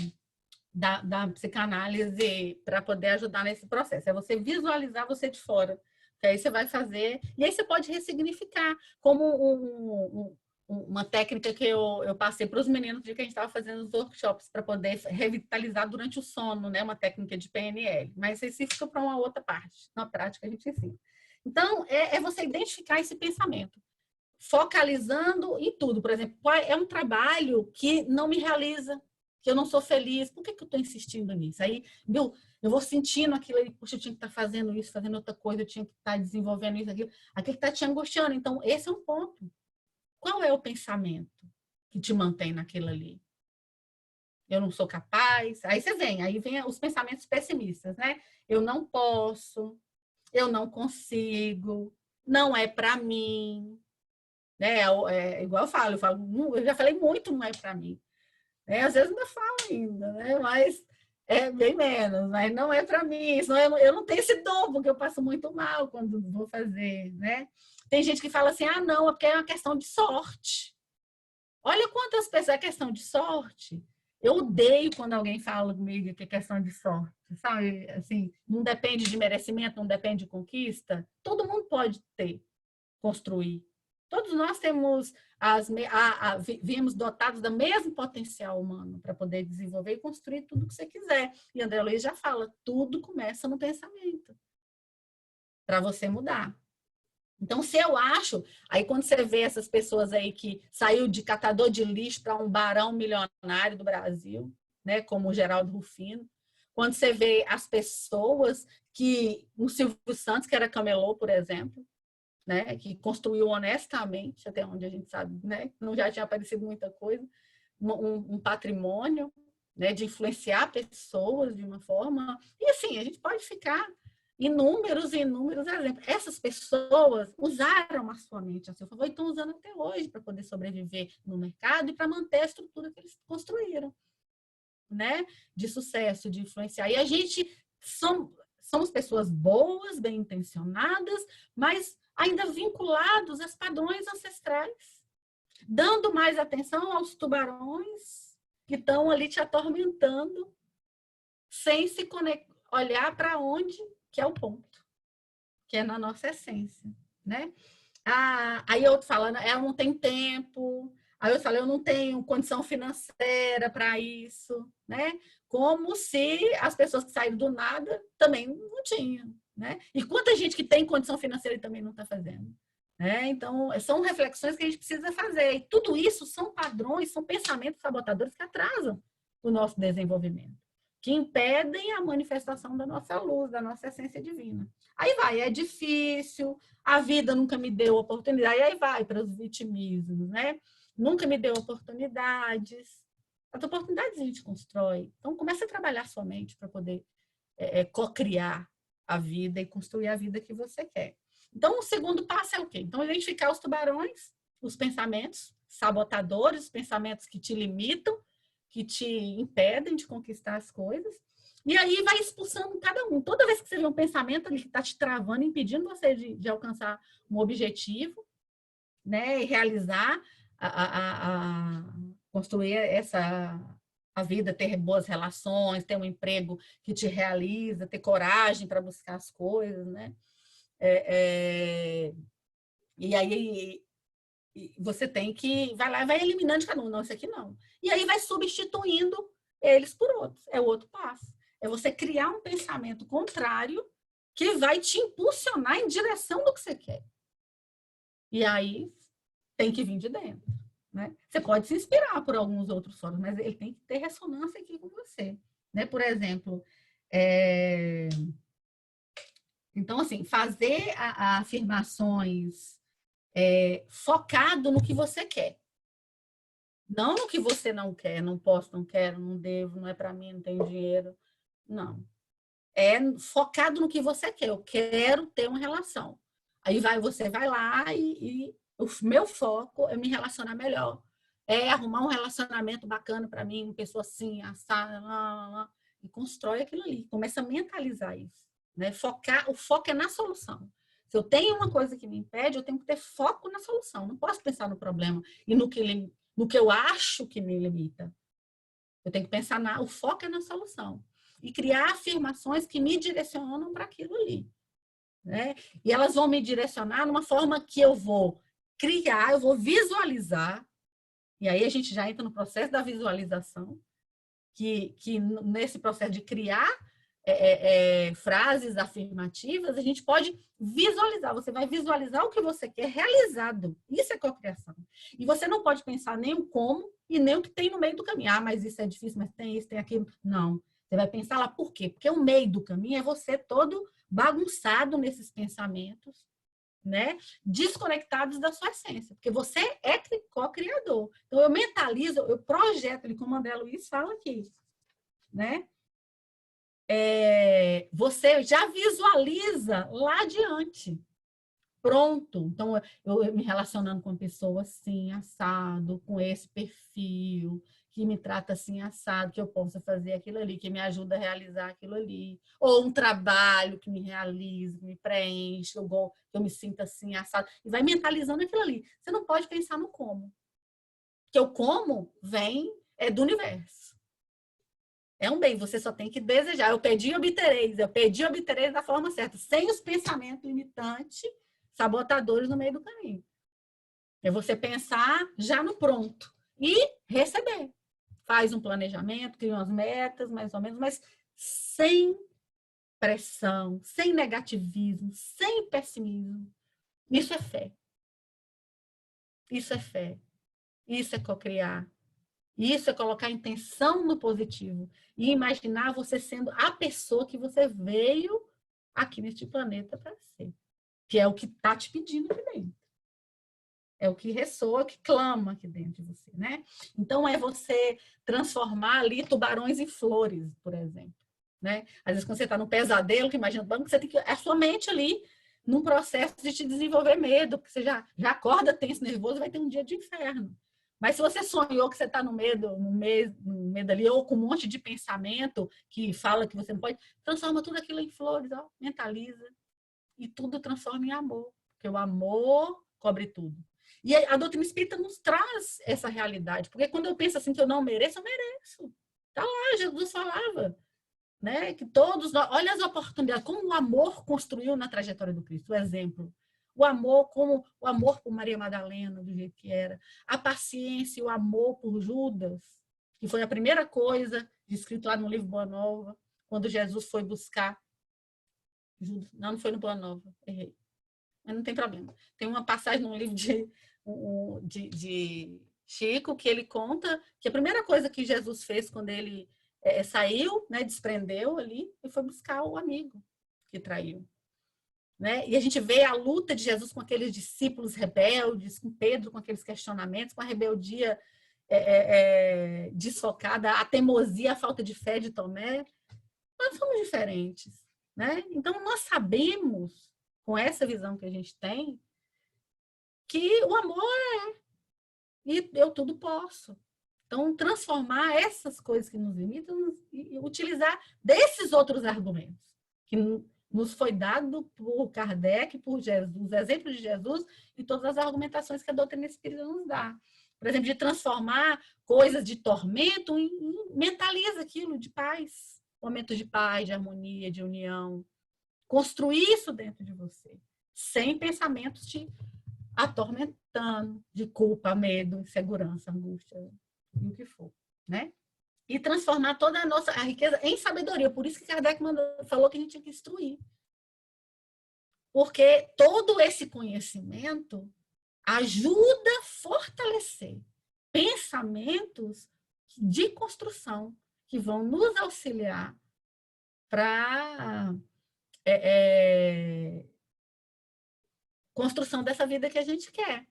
Speaker 2: psicanálise para poder ajudar nesse processo. É você visualizar você de fora. Que aí você vai fazer... E aí você pode ressignificar, como uma técnica que eu passei para os meninos de que a gente estava fazendo os workshops para poder revitalizar durante o sono, né? Uma técnica de PNL. Mas isso fica para uma outra parte. Na prática, a gente ensina. Então, é você identificar esse pensamento, focalizando em tudo. Por exemplo, é um trabalho que não me realiza, que eu não sou feliz. Por que eu estou insistindo nisso? Aí, eu vou sentindo aquilo aí, puxa, eu tinha que estar fazendo isso, fazendo outra coisa, eu tinha que estar desenvolvendo isso, aquilo que está te angustiando. Então, esse é um ponto. Qual é o pensamento que te mantém naquilo ali? Eu não sou capaz. Aí aí vem os pensamentos pessimistas, né? Eu não posso, eu não consigo, não é para mim, né? Igual eu já falei muito, não é para mim. Né? Às vezes ainda falo ainda, né? Mas é bem menos, mas não é para mim. Senão eu não tenho esse dom, porque eu passo muito mal quando vou fazer, né? Tem gente que fala assim, não, é porque é uma questão de sorte. Olha quantas pessoas é questão de sorte. Eu odeio quando alguém fala comigo que é questão de sorte, sabe? Assim, não depende de merecimento, não depende de conquista. Todo mundo pode construir. Todos nós temos viemos dotados do mesmo potencial humano para poder desenvolver e construir tudo que você quiser. E André Luiz já fala, tudo começa no pensamento para você mudar. Então, se eu acho, aí quando você vê essas pessoas aí que saiu de catador de lixo para um barão milionário do Brasil, né, como o Geraldo Rufino, quando você vê as pessoas que, o Silvio Santos, que era camelô, por exemplo, né, que construiu honestamente, até onde a gente sabe, né, não já tinha aparecido muita coisa, um patrimônio, né, de influenciar pessoas de uma forma, e assim, a gente pode ficar inúmeros e inúmeros exemplos. Essas pessoas usaram a sua mente a seu favor e estão usando até hoje para poder sobreviver no mercado e para manter a estrutura que eles construíram, né, de sucesso, de influenciar. E a gente somos pessoas boas, bem intencionadas, mas ainda vinculados aos padrões ancestrais, dando mais atenção aos tubarões que estão ali te atormentando, sem se olhar para onde que é o ponto, que é na nossa essência, né? Aí outro falando, eu não tenho tempo. Aí eu falei, eu não tenho condição financeira para isso, né? Como se as pessoas que saíram do nada também não tinham, né? E quanta gente que tem condição financeira e também não está fazendo, né? Então, são reflexões que a gente precisa fazer. E tudo isso são padrões, são pensamentos sabotadores que atrasam o nosso desenvolvimento, que impedem a manifestação da nossa luz, da nossa essência divina. Aí vai, é difícil, a vida nunca me deu oportunidade, aí vai para os vitimismos, né? Nunca me deu oportunidades. As oportunidades a gente constrói. Então, comece a trabalhar sua mente para poder co-criar a vida e construir a vida que você quer. Então, o segundo passo é o quê? Então, identificar os tubarões, os pensamentos sabotadores, os pensamentos que te limitam, que te impedem de conquistar as coisas. E aí vai expulsando cada um. Toda vez que você vê um pensamento ali que está te travando, impedindo você de alcançar um objetivo, né, e realizar, construir a vida, ter boas relações, ter um emprego que te realiza, ter coragem para buscar as coisas, né? E aí você tem que vai lá e vai eliminando de cada um, não, esse aqui não. E aí vai substituindo eles por outros. É o outro passo. É você criar um pensamento contrário que vai te impulsionar em direção do que você quer. E aí tem que vir de dentro, né? Você pode se inspirar por alguns outros solos, mas ele tem que ter ressonância aqui com você, né? Por exemplo, então assim, fazer afirmações focado no que você quer, Não no que você não quer, não posso, não quero, não devo, não é para mim, não tenho dinheiro. Não. É focado no que você quer. Eu quero ter uma relação. Aí você vai lá e o meu foco é me relacionar melhor. É arrumar um relacionamento bacana para mim, uma pessoa assim, assada, lá, lá, e constrói aquilo ali. Começa a mentalizar isso. Né? O foco é na solução. Se eu tenho uma coisa que me impede, eu tenho que ter foco na solução. Não posso pensar no problema e no que eu acho que me limita. Eu tenho que pensar o foco é na solução. E criar afirmações que me direcionam para aquilo ali. Né? E elas vão me direcionar numa forma que eu vou criar, eu vou visualizar. E aí a gente já entra no processo da visualização, que nesse processo de criar frases afirmativas, a gente pode visualizar. Você vai visualizar o que você quer realizado. Isso é cocriação. E você não pode pensar nem o como e nem o que tem no meio do caminho. Ah, mas isso é difícil, mas tem isso, tem aquilo. Não. Você vai pensar lá por quê? Porque o meio do caminho é você todo bagunçado nesses pensamentos, né? Desconectados da sua essência, porque você é co-criador. Então, eu mentalizo, eu projeto, como o André Luiz fala aqui, né? Você já visualiza lá adiante. Pronto. Então, eu me relacionando com uma pessoa assim, assado, com esse perfil, que me trata assim, assado, que eu possa fazer aquilo ali, que me ajuda a realizar aquilo ali. Ou um trabalho que me realiza, que me preenche, que eu me sinta assim, assado. E vai mentalizando aquilo ali. Você não pode pensar no como. Porque o como é do universo. É um bem, você só tem que desejar. Eu pedi e obtereis da forma certa, sem os pensamentos limitantes, sabotadores no meio do caminho. É você pensar já no pronto e receber. Faz um planejamento, cria umas metas, mais ou menos, mas sem pressão, sem negativismo, sem pessimismo. Isso é fé. Isso é fé. Isso é cocriar. Isso é colocar intenção no positivo e imaginar você sendo a pessoa que você veio aqui neste planeta para ser, que é o que está te pedindo aqui dentro. É o que ressoa, o que clama aqui dentro de você, né? Então, é você transformar ali tubarões em flores, por exemplo, né? Às vezes, quando você está num pesadelo, que imagina banco, você tem que... É a sua mente ali num processo de te desenvolver medo, porque você já acorda tenso, nervoso, vai ter um dia de inferno. Mas se você sonhou que você está no medo ali, ou com um monte de pensamento que fala que você não pode, transforma tudo aquilo em flores, ó, mentaliza, e tudo transforma em amor, porque o amor cobre tudo. E a doutrina espírita nos traz essa realidade, porque quando eu penso assim que eu não mereço, eu mereço. Tá lá, Jesus falava, né? Que todos nós, olha as oportunidades, como o amor construiu na trajetória do Cristo, o exemplo. O amor, como o amor por Maria Madalena, do jeito que era. A paciência, o amor por Judas, que foi a primeira coisa descrito lá no livro Boa Nova, quando Jesus foi buscar Judas. Não foi no Boa Nova, errei. Mas não tem problema. Tem uma passagem no livro de Chico que ele conta que a primeira coisa que Jesus fez quando ele saiu, né, desprendeu ali, e foi buscar o amigo que traiu. Né? E a gente vê a luta de Jesus com aqueles discípulos rebeldes, com Pedro com aqueles questionamentos, com a rebeldia desfocada, a teimosia, a falta de fé de Tomé. Nós somos diferentes. Né? Então, nós sabemos, com essa visão que a gente tem, que o amor e eu tudo posso. Então, transformar essas coisas que nos limitam e utilizar desses outros argumentos que nos foi dado por Kardec, por Jesus, os exemplos de Jesus e todas as argumentações que a doutrina espírita nos dá. Por exemplo, de transformar coisas de tormento mentaliza aquilo de paz, momentos de paz, de harmonia, de união. Construir isso dentro de você, sem pensamentos te atormentando de culpa, medo, insegurança, angústia, e o que for, né? E transformar toda a riqueza em sabedoria. Por isso que Kardec falou que a gente tinha que instruir. Porque todo esse conhecimento ajuda a fortalecer pensamentos de construção que vão nos auxiliar para construção dessa vida que a gente quer.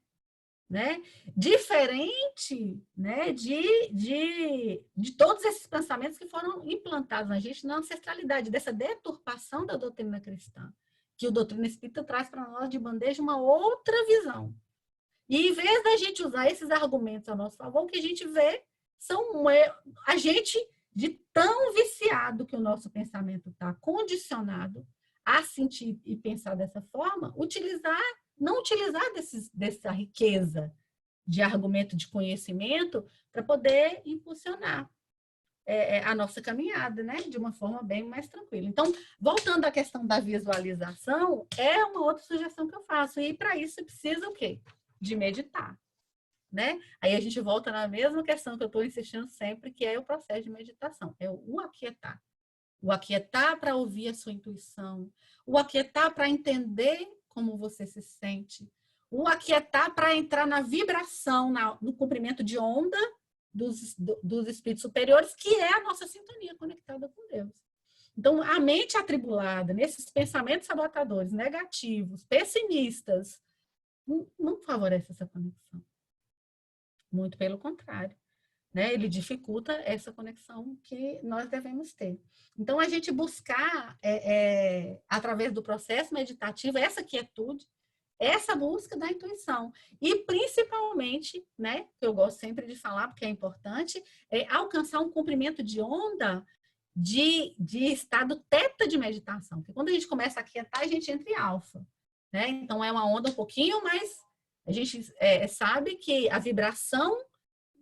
Speaker 2: né? Diferente, né, de todos esses pensamentos que foram implantados na gente na ancestralidade, dessa deturpação da doutrina cristã, que o doutrina espírita traz para nós de bandeja uma outra visão. E em vez da gente usar esses argumentos a nosso favor, o que a gente vê são a gente, de tão viciado que o nosso pensamento está condicionado a sentir e pensar dessa forma, não utilizar dessa riqueza de argumento, de conhecimento, para poder impulsionar a nossa caminhada, né? De uma forma bem mais tranquila. Então, voltando à questão da visualização, é uma outra sugestão que eu faço. E para isso precisa o quê? De meditar, né? Aí a gente volta na mesma questão que eu estou insistindo sempre, que é o processo de meditação, é o aquietar. O aquietar para ouvir a sua intuição, o aquietar para entender como você se sente, o aquietar para entrar na vibração, no comprimento de onda dos espíritos superiores, que é a nossa sintonia conectada com Deus. Então, a mente atribulada, nesses pensamentos sabotadores, negativos, pessimistas, não favorece essa conexão. Muito pelo contrário, né? Ele dificulta essa conexão que nós devemos ter. Então, a gente buscar, através do processo meditativo, essa quietude, essa busca da intuição. E, principalmente, né, que eu gosto sempre de falar, porque é importante, é alcançar um comprimento de onda de estado teta de meditação. Porque quando a gente começa a aquietar, a gente entra em alfa, né? Então, é uma onda um pouquinho mais... A gente sabe que a vibração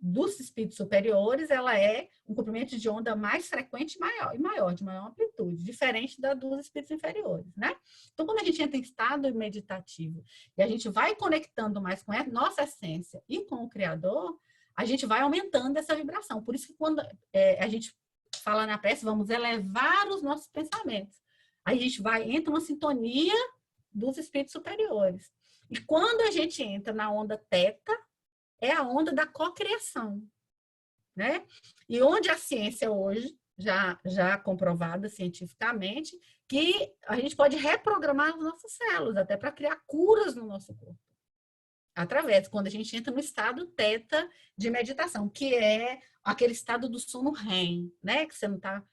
Speaker 2: dos espíritos superiores, ela é um comprimento de onda mais frequente e maior, de maior amplitude, diferente da dos espíritos inferiores, né? Então, quando a gente entra em estado meditativo e a gente vai conectando mais com a nossa essência e com o Criador, a gente vai aumentando essa vibração. Por isso que quando a gente fala na prece, vamos elevar os nossos pensamentos. Aí a gente entra uma sintonia dos espíritos superiores. E quando a gente entra na onda teta, é a onda da cocriação, né? E onde a ciência hoje, já comprovada cientificamente, que a gente pode reprogramar as nossas células, até para criar curas no nosso corpo. Através, quando a gente entra no estado teta de meditação, que é aquele estado do sono REM, né? Que você não está,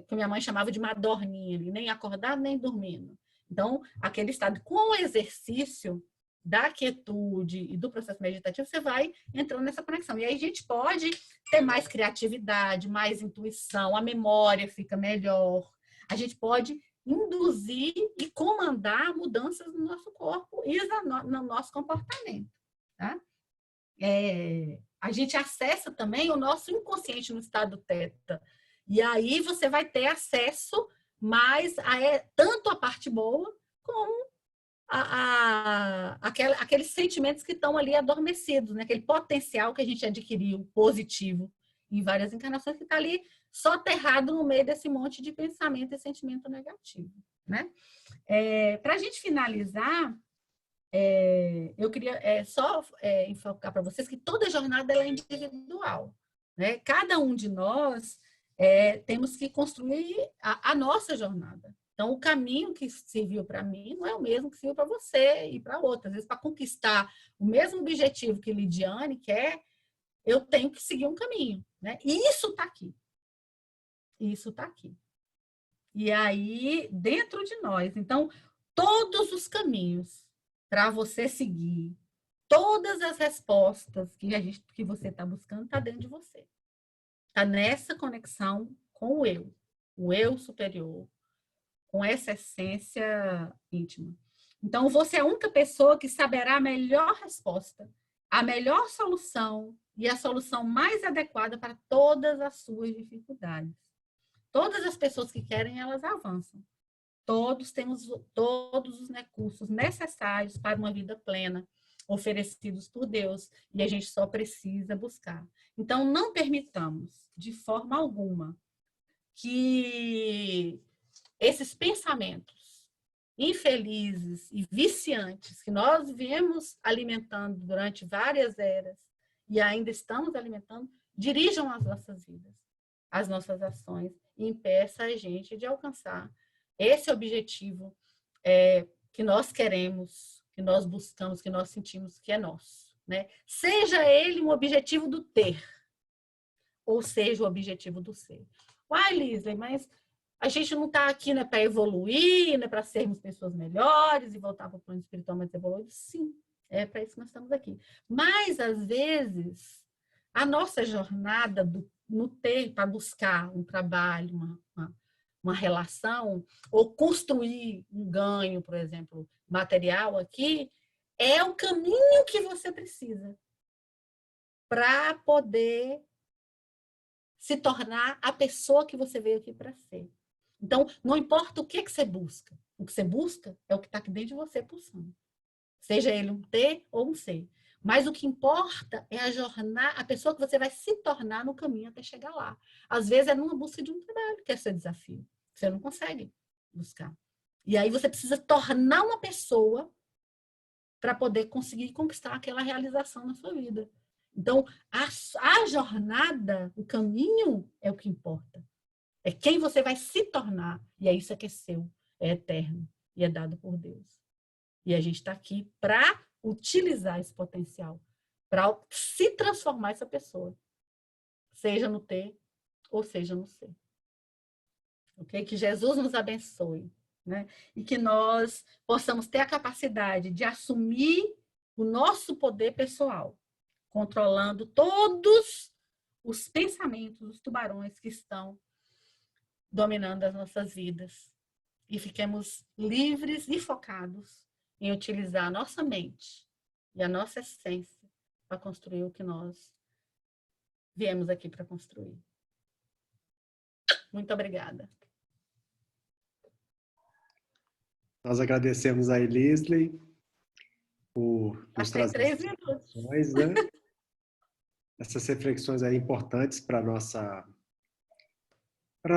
Speaker 2: que minha mãe chamava de madorninha, nem acordado, nem dormindo. Então, aquele estado com o exercício da quietude e do processo meditativo, você vai entrando nessa conexão. E aí a gente pode ter mais criatividade, mais intuição, a memória fica melhor. A gente pode induzir e comandar mudanças no nosso corpo e no nosso comportamento. Tá? A gente acessa também o nosso inconsciente no estado teta. E aí você vai ter acesso mais tanto a parte boa como aqueles sentimentos que estão ali adormecidos, né? Aquele potencial que a gente adquiriu positivo em várias encarnações que está ali soterrado no meio desse monte de pensamento e sentimento negativo, né? Para a gente finalizar, eu queria só enfocar para vocês que toda jornada ela é individual, né? Cada um de nós temos que construir a nossa jornada. Então, o caminho que serviu para mim não é o mesmo que serviu para você e para outra. Às vezes, para conquistar o mesmo objetivo que Lidiane quer, eu tenho que seguir um caminho, né? E isso está aqui. Isso está aqui. E aí, dentro de nós. Então, todos os caminhos para você seguir, todas as respostas que você está buscando, está dentro de você. Está nessa conexão com o eu superior, com essa essência íntima. Então, você é a única pessoa que saberá a melhor resposta, a melhor solução e a solução mais adequada para todas as suas dificuldades. Todas as pessoas que querem, elas avançam. Todos temos todos os recursos necessários para uma vida plena, oferecidos por Deus, e a gente só precisa buscar. Então, não permitamos, de forma alguma, que esses pensamentos infelizes e viciantes que nós viemos alimentando durante várias eras e ainda estamos alimentando, dirijam as nossas vidas, as nossas ações e impeça a gente de alcançar esse objetivo que nós queremos, que nós buscamos, que nós sentimos que é nosso. né? Seja ele um objetivo do ter, ou seja o objetivo do ser. Uai, Lisley, mas a gente não está aqui, né, para evoluir, né, para sermos pessoas melhores e voltar para o plano espiritual mais evoluído? Sim, é para isso que nós estamos aqui. Mas, às vezes, a nossa jornada no ter, para buscar um trabalho, uma relação, ou construir um ganho, por exemplo, material aqui, é o caminho que você precisa para poder se tornar a pessoa que você veio aqui para ser. Então, não importa o que você busca. O que você busca é o que está aqui dentro de você pulsando. Seja ele um T ou um C. Mas o que importa é a jornada, a pessoa que você vai se tornar no caminho até chegar lá. Às vezes é numa busca de um trabalho, que é seu desafio. Você não consegue buscar. E aí você precisa tornar uma pessoa para poder conseguir conquistar aquela realização na sua vida. Então, a jornada, o caminho é o que importa. É quem você vai se tornar. E é isso que é seu, é eterno e é dado por Deus. E a gente está aqui para utilizar esse potencial, para se transformar essa pessoa, seja no T ou seja no C. Ok? Que Jesus nos abençoe, né? E que nós possamos ter a capacidade de assumir o nosso poder pessoal, controlando todos os pensamentos, os tubarões que estão dominando as nossas vidas. E fiquemos livres e focados em utilizar a nossa mente e a nossa essência para construir o que nós viemos aqui para construir. Muito obrigada.
Speaker 1: Nós agradecemos a Elisley por nos
Speaker 2: Até
Speaker 1: trazer
Speaker 2: 3
Speaker 1: essas
Speaker 2: minutos.
Speaker 1: reflexões, né? Essas reflexões aí importantes para a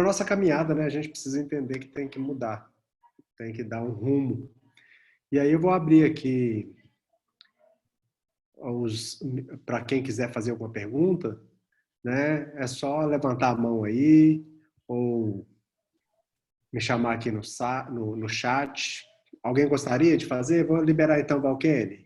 Speaker 1: nossa caminhada, né? A gente precisa entender que tem que mudar, tem que dar um rumo. E aí eu vou abrir aqui para quem quiser fazer alguma pergunta, né? É só levantar a mão aí ou me chamar aqui no chat. Alguém gostaria de fazer? Vou liberar então o Valquene.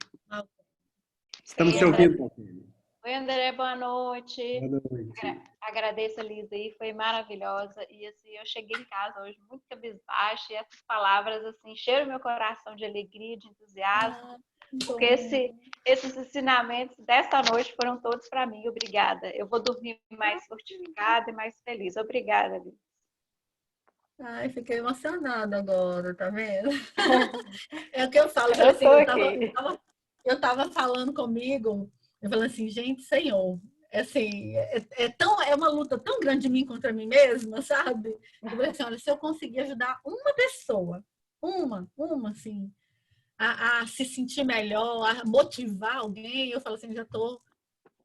Speaker 1: Estamos
Speaker 3: Oi,
Speaker 1: te
Speaker 3: André.
Speaker 1: ouvindo, Valquene.
Speaker 3: Oi, André, boa noite.
Speaker 1: Boa noite.
Speaker 3: Agradeço a Lisa aí, foi maravilhosa. E assim, eu cheguei em casa hoje muito cabisbaixa e essas palavras assim encheram meu coração de alegria, de entusiasmo, porque esses ensinamentos desta noite foram todos para mim. Obrigada. Eu vou dormir mais fortificada e mais feliz. Obrigada, Lisa.
Speaker 2: Ai, fiquei emocionada agora, tá vendo? É o que eu falo,
Speaker 3: Eu
Speaker 2: assim,
Speaker 3: tô aqui.
Speaker 2: eu tava falando comigo, eu falei assim, gente, Senhor, assim, é uma luta tão grande de mim contra mim mesma, sabe? Eu falei assim, olha, se eu conseguir ajudar uma pessoa, assim, a se sentir melhor, a motivar alguém, eu falo assim, já estou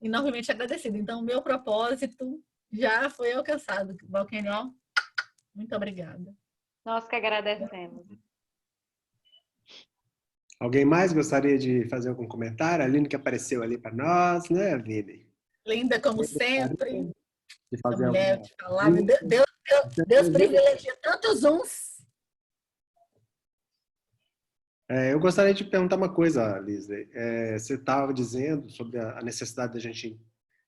Speaker 2: enormemente agradecida. Então, o meu propósito já foi alcançado. Valquene, ó, muito obrigada.
Speaker 3: Nós que agradecemos.
Speaker 1: Alguém mais gostaria de fazer algum comentário? A Aline que apareceu ali para nós, né, Aline?
Speaker 2: Linda como
Speaker 1: Alguém
Speaker 2: sempre,
Speaker 1: gostaria de
Speaker 2: essa
Speaker 1: fazer
Speaker 2: mulher
Speaker 1: alguma
Speaker 2: de falar.
Speaker 1: pergunta?
Speaker 2: Deus privilegia tantos uns.
Speaker 1: Eu gostaria de perguntar uma coisa, Lisley. Você estava dizendo sobre a necessidade da gente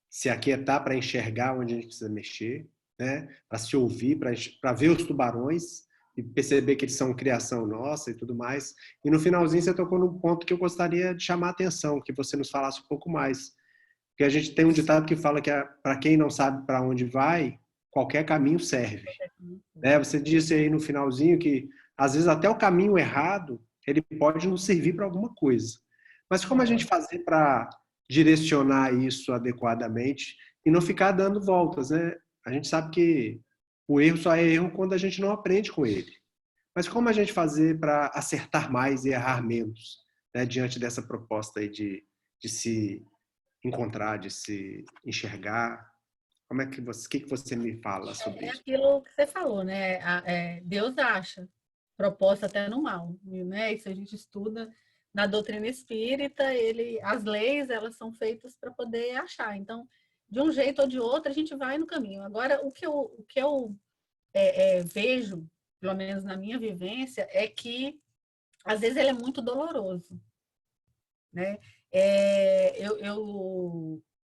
Speaker 1: se aquietar para enxergar onde a gente precisa mexer, né? Para se ouvir, para ver os tubarões e perceber que eles são criação nossa e tudo mais. E no finalzinho você tocou num ponto que eu gostaria de chamar a atenção, que você nos falasse um pouco mais. Porque a gente tem um ditado que fala que para quem não sabe para onde vai, qualquer caminho serve. Né? Você disse aí no finalzinho que às vezes até o caminho errado ele pode nos servir para alguma coisa. Mas como a gente fazer para direcionar isso adequadamente e não ficar dando voltas, né? A gente sabe que o erro só é erro quando a gente não aprende com ele. Mas como a gente fazer para acertar mais e errar menos, né? Diante dessa proposta aí de se encontrar, de se enxergar? Como é que o que você me fala sobre
Speaker 2: É
Speaker 1: isso?
Speaker 2: aquilo que você falou, né? Deus acha proposta até no mal, né? Isso a gente estuda na doutrina espírita, as leis, elas são feitas para poder achar. Então, de um jeito ou de outro, a gente vai no caminho. Agora, o que eu vejo, pelo menos na minha vivência, é que às vezes ele é muito doloroso. né?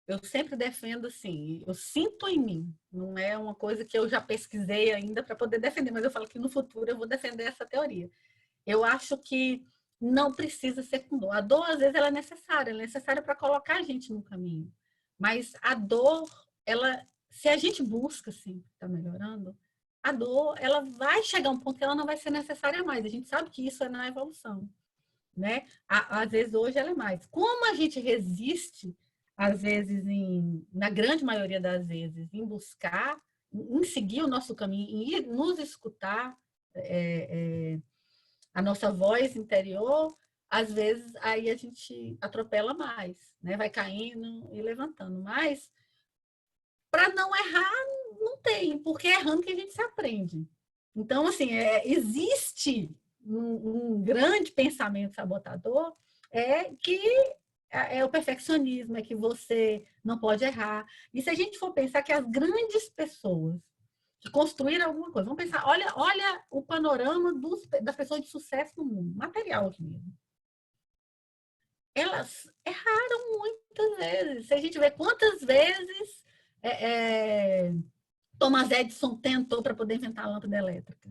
Speaker 2: Eu sempre defendo assim, eu sinto em mim, não é uma coisa que eu já pesquisei ainda para poder defender, mas eu falo que no futuro eu vou defender essa teoria. Eu acho que não precisa ser com dor. A dor, às vezes, ela é necessária para colocar a gente no caminho. Mas a dor, se a gente busca, assim, está melhorando, a dor, ela vai chegar a um ponto que ela não vai ser necessária mais. A gente sabe que isso é na evolução, né? Às vezes, hoje, ela é mais. Como a gente resiste, às vezes, na grande maioria das vezes, em buscar, em seguir o nosso caminho, em nos escutar, a nossa voz interior, às vezes aí a gente atropela mais, né? Vai caindo e levantando. Mas para não errar, não tem, porque é errando que a gente se aprende. Então, assim, existe um grande pensamento sabotador que é o perfeccionismo, é que você não pode errar. E se a gente for pensar que as grandes pessoas que construíram alguma coisa. Vamos pensar, olha o panorama das pessoas de sucesso no mundo, material aqui mesmo. Elas erraram muitas vezes. Se a gente vê quantas vezes Thomas Edison tentou para poder inventar a lâmpada elétrica.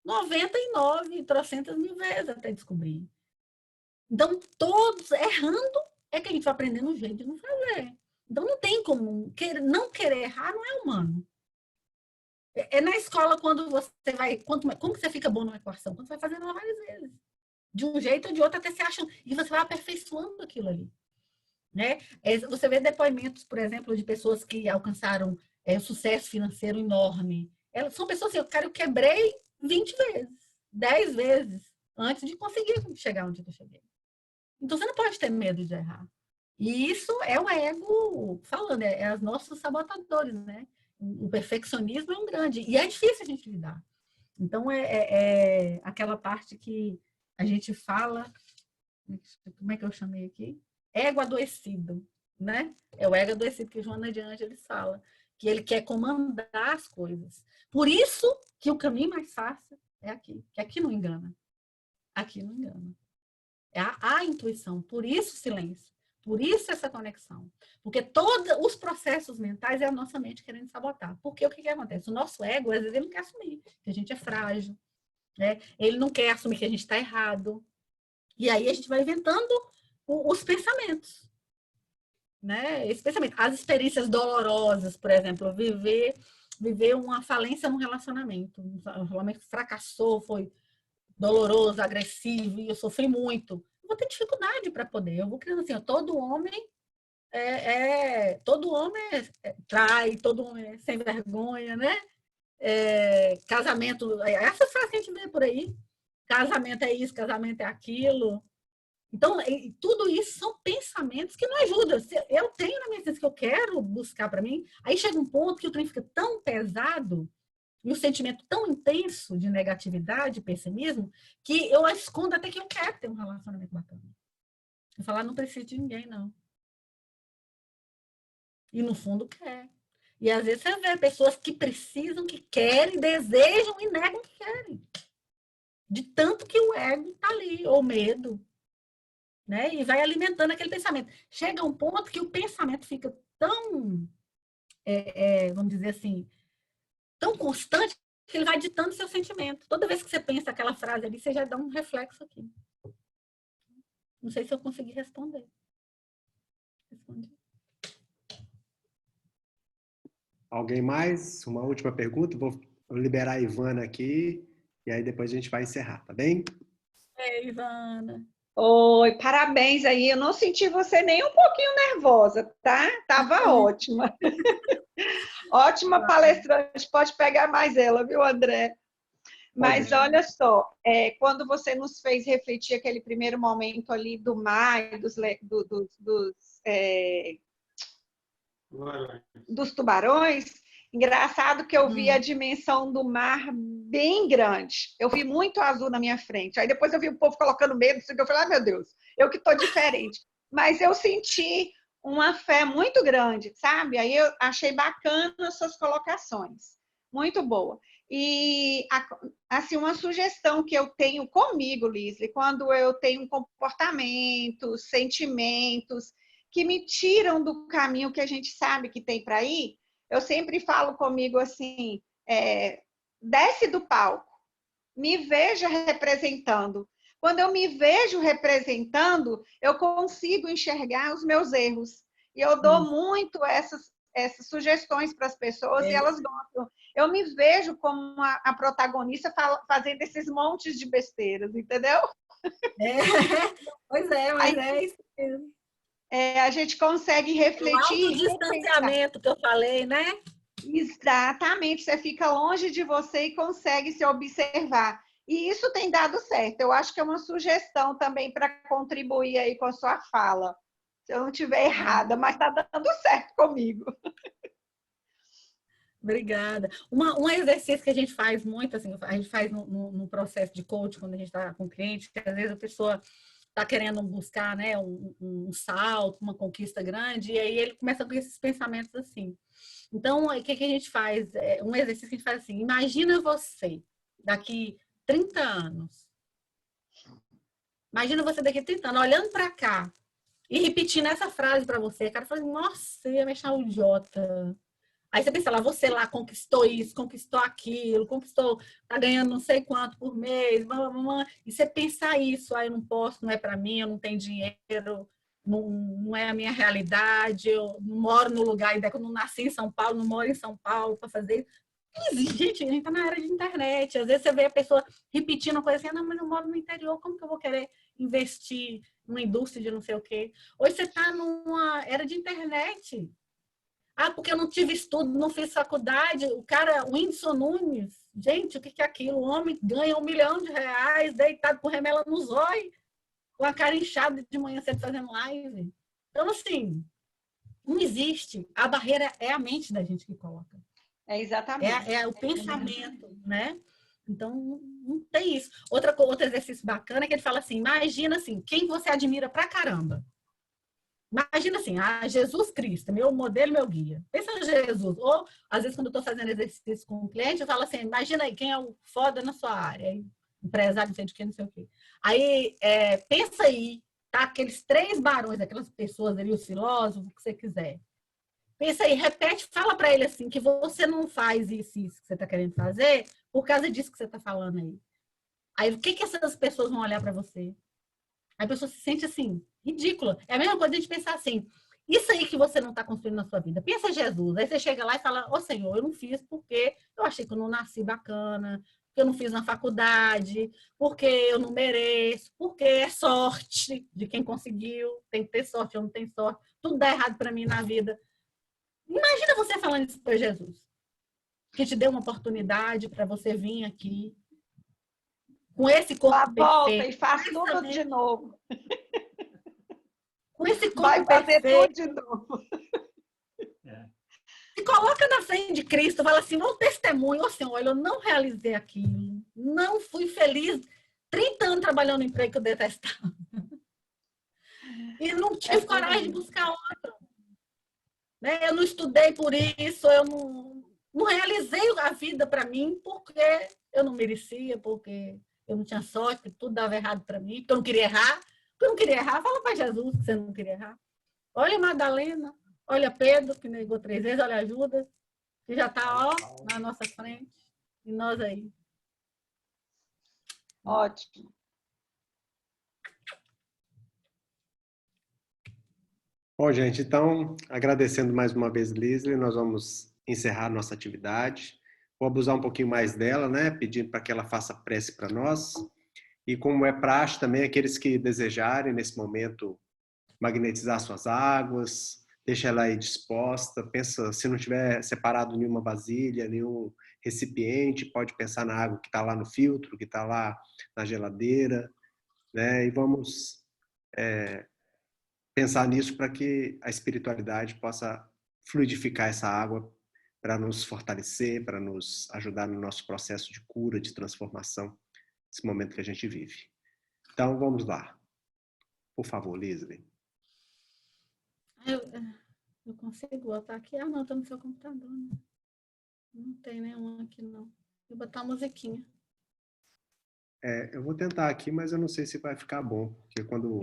Speaker 2: 99, trocentas mil vezes até descobrir. Então, todos errando é que a gente vai aprendendo um jeito de não fazer. Então, não tem como. Não querer errar não é humano. É na escola quando você vai... Como que você fica bom numa equação? Quando você vai fazendo ela várias vezes. De um jeito ou de outro, até você acha... E você vai aperfeiçoando aquilo ali. Né? Você vê depoimentos, por exemplo, de pessoas que alcançaram um sucesso financeiro enorme. Elas são pessoas assim, cara, eu quebrei 20 vezes, 10 vezes, antes de conseguir chegar onde eu cheguei. Então, você não pode ter medo de errar. E isso é o ego falando, é os nossos sabotadores, né? O perfeccionismo é um grande, e é difícil a gente lidar. Então, é aquela parte que a gente fala, como é que eu chamei aqui? Ego adoecido, né? É o ego adoecido que Joana de Ângeles fala, que ele quer comandar as coisas. Por isso que o caminho mais fácil é aqui, que aqui não engana. Aqui não engana. É a intuição, por isso o silêncio. Por isso essa conexão. Porque todos os processos mentais é a nossa mente querendo sabotar. Porque o que acontece? O nosso ego, às vezes, ele não quer assumir que a gente é frágil. Né? Ele não quer assumir que a gente está errado. E aí a gente vai inventando os pensamentos. Né? Esse pensamento. As experiências dolorosas, por exemplo, viver uma falência num relacionamento. Um relacionamento fracassou, foi doloroso, agressivo, e eu sofri muito. Vou ter dificuldade para poder. Eu vou criando assim, todo homem trai, todo homem é sem vergonha, né? Casamento, essas frases que a gente vê por aí. Casamento é isso, casamento é aquilo. Então, tudo isso são pensamentos que não ajudam. Eu tenho na minha ciência que eu quero buscar para mim, aí chega um ponto que o trem fica tão pesado e o sentimento tão intenso de negatividade, pessimismo, que eu escondo até que eu quero ter um relacionamento bacana. Eu falar, não preciso de ninguém, não. E no fundo quer. E às vezes você vê pessoas que precisam, que querem, desejam e negam que querem. De tanto que o ego está ali, ou medo. Né? E vai alimentando aquele pensamento. Chega um ponto que o pensamento fica tão, vamos dizer assim, tão constante que ele vai ditando seu sentimento. Toda vez que você pensa aquela frase ali, você já dá um reflexo aqui. Não sei se eu consegui responder. Respondi.
Speaker 1: Alguém mais? Uma última pergunta? Vou liberar a Ivana aqui e aí depois a gente vai encerrar, tá bem?
Speaker 2: Ivana.
Speaker 4: Oi, parabéns aí. Eu não senti você nem um pouquinho nervosa, tá? Tava ótima. Ótima palestrante. Pode pegar mais ela, viu, André? Mas olha só, quando você nos fez refletir aquele primeiro momento ali do mar, dos tubarões, engraçado que eu vi a dimensão do mar bem grande. Eu vi muito azul na minha frente. Aí depois eu vi o povo colocando medo, eu falei, ai meu Deus, eu que estou diferente. Mas eu senti uma fé muito grande, sabe? Aí eu achei bacana as suas colocações. Muito boa. E, assim, uma sugestão que eu tenho comigo, Lisle, quando eu tenho comportamentos, sentimentos que me tiram do caminho que a gente sabe que tem para ir, eu sempre falo comigo assim, desce do palco, me veja representando. Quando eu me vejo representando, eu consigo enxergar os meus erros. E eu dou muito essas sugestões para as pessoas e elas gostam. Eu me vejo como a protagonista fazendo esses montes de besteiras, entendeu?
Speaker 2: Pois é, mas é isso mesmo.
Speaker 4: A gente consegue refletir.
Speaker 2: O autodistanciamento que eu falei, né?
Speaker 4: Exatamente, você fica longe de você e consegue se observar. E isso tem dado certo. Eu acho que é uma sugestão também para contribuir aí com a sua fala. Se eu não estiver errada, mas está dando certo comigo.
Speaker 2: Obrigada. Um exercício que a gente faz muito, assim, a gente faz no processo de coaching, quando a gente está com o cliente, que às vezes a pessoa está querendo buscar, né, um salto, uma conquista grande, e aí ele começa com esses pensamentos assim. Então, o que a gente faz? Um exercício que a gente faz assim, imagina você daqui 30 anos. Imagina você daqui 30 anos, olhando para cá e repetindo essa frase para você. O cara fala, nossa, eu ia me achar um idiota. Aí você pensa lá, você lá conquistou isso, conquistou aquilo, conquistou, tá ganhando não sei quanto por mês, e você pensar isso, aí eu não posso, não é para mim, eu não tenho dinheiro, não é a minha realidade, eu não moro no lugar, ainda que eu não nasci em São Paulo, não moro em São Paulo para fazer isso. Não existe, a gente tá na era de internet, às vezes você vê a pessoa repetindo uma coisa assim, não, mas eu moro no interior, como que eu vou querer investir numa indústria de não sei o quê? Hoje você tá numa era de internet. Ah, porque eu não tive estudo, não fiz faculdade. O cara, o Whindersson Nunes, gente, o que é aquilo? O homem ganha R$1 milhão, deitado com remela no zóio, com a cara inchada de manhã cedo fazendo live. Então, assim, não existe. A barreira é a mente da gente que coloca.
Speaker 4: Exatamente.
Speaker 2: É o pensamento, né? Então, não tem isso. Outro exercício bacana é que ele fala assim, imagina assim, quem você admira pra caramba. Imagina assim, Jesus Cristo, meu modelo, meu guia. Pensa em Jesus. Ou, às vezes, quando eu estou fazendo exercício com um cliente, eu falo assim, imagina aí, quem é o foda na sua área? Empresário, não sei de quem, não sei o quê. Aí, pensa aí, tá? Aqueles 3 barões, aquelas pessoas ali, os filósofos, o que você quiser. Pensa aí, repete, fala para ele assim, que você não faz isso que você está querendo fazer por causa disso que você está falando aí. Aí, o que essas pessoas vão olhar para você? A pessoa se sente assim, ridícula. É a mesma coisa a gente pensar assim, isso aí que você não está construindo na sua vida. Pensa Jesus. Aí você chega lá e fala, ô Senhor, eu não fiz porque eu achei que eu não nasci bacana, porque eu não fiz na faculdade, porque eu não mereço, porque é sorte de quem conseguiu, tem que ter sorte, eu não tenho sorte, tudo dá errado para mim na vida. Imagina você falando isso para Jesus, que te deu uma oportunidade para você vir aqui, com esse corpo
Speaker 4: Volta e
Speaker 2: perfeito.
Speaker 4: faz tudo de novo.
Speaker 2: Com esse corpo
Speaker 4: Vai fazer
Speaker 2: perfeito.
Speaker 4: tudo de novo.
Speaker 2: Se coloca na frente de Cristo, fala assim, não testemunho, oh, Senhor, olha, eu não realizei aquilo, não fui feliz, 30 anos trabalhando no emprego que eu detestava. E não tive coragem de buscar outro. Né? Eu não estudei por isso, eu não realizei a vida para mim porque eu não merecia, porque eu não tinha sorte, porque tudo dava errado para mim, porque eu não queria errar. Porque eu não queria errar, fala para Jesus que você não queria errar. Olha Madalena, olha Pedro, que negou 3 vezes, olha Judas, que já está na nossa frente. E nós aí.
Speaker 4: Ótimo.
Speaker 1: Bom, gente, então, agradecendo mais uma vez, Lisle, nós vamos encerrar nossa atividade. Vou abusar um pouquinho mais dela, né? Pedindo para que ela faça prece para nós. E como é praxe também, aqueles que desejarem, nesse momento, magnetizar suas águas, deixa ela aí disposta. Pensa, se não tiver separado nenhuma vasilha, nenhum recipiente, pode pensar na água que está lá no filtro, que está lá na geladeira, né? E vamos pensar nisso para que a espiritualidade possa fluidificar essa água para nos fortalecer, para nos ajudar no nosso processo de cura, de transformação, esse momento que a gente vive. Então, vamos lá. Por favor, Lisle.
Speaker 2: Eu consigo botar aqui? Ah, não, estou no seu computador. Né? Não tem nenhum aqui, não. Vou botar uma musiquinha.
Speaker 1: Eu vou tentar aqui, mas eu não sei se vai ficar bom, porque quando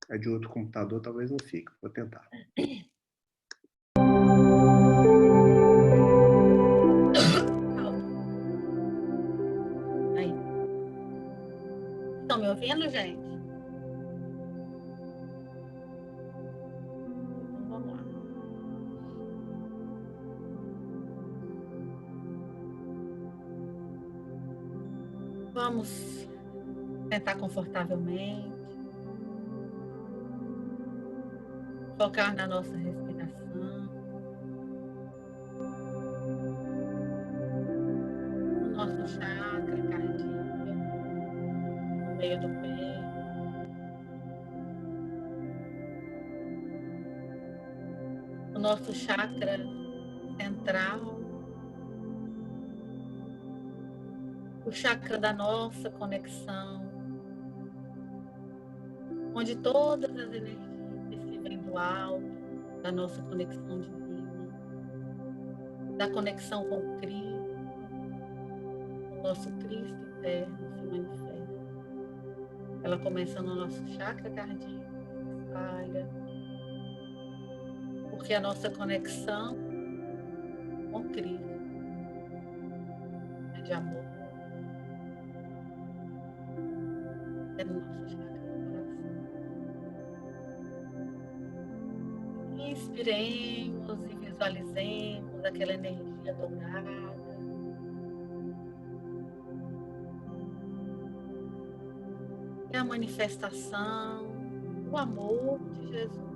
Speaker 1: é de outro computador, talvez não fique. Vou tentar.
Speaker 2: Aí. Estão me ouvindo, gente? Então, vamos lá. Vamos sentar confortavelmente. Focar na nossa respiração. No nosso chakra cardíaco. No meio do pé. O nosso chakra central. O chakra da nossa conexão. Onde todas as energias se vêm do alto, da nossa conexão divina, da conexão com o Cristo, o nosso Cristo interno se manifesta. Ela começa no nosso chakra cardíaco, espalha, porque a nossa conexão com Cristo é de amor, é no nosso chakra do coração. Inspiremos e visualizemos aquela energia dourada. É a manifestação do amor de Jesus.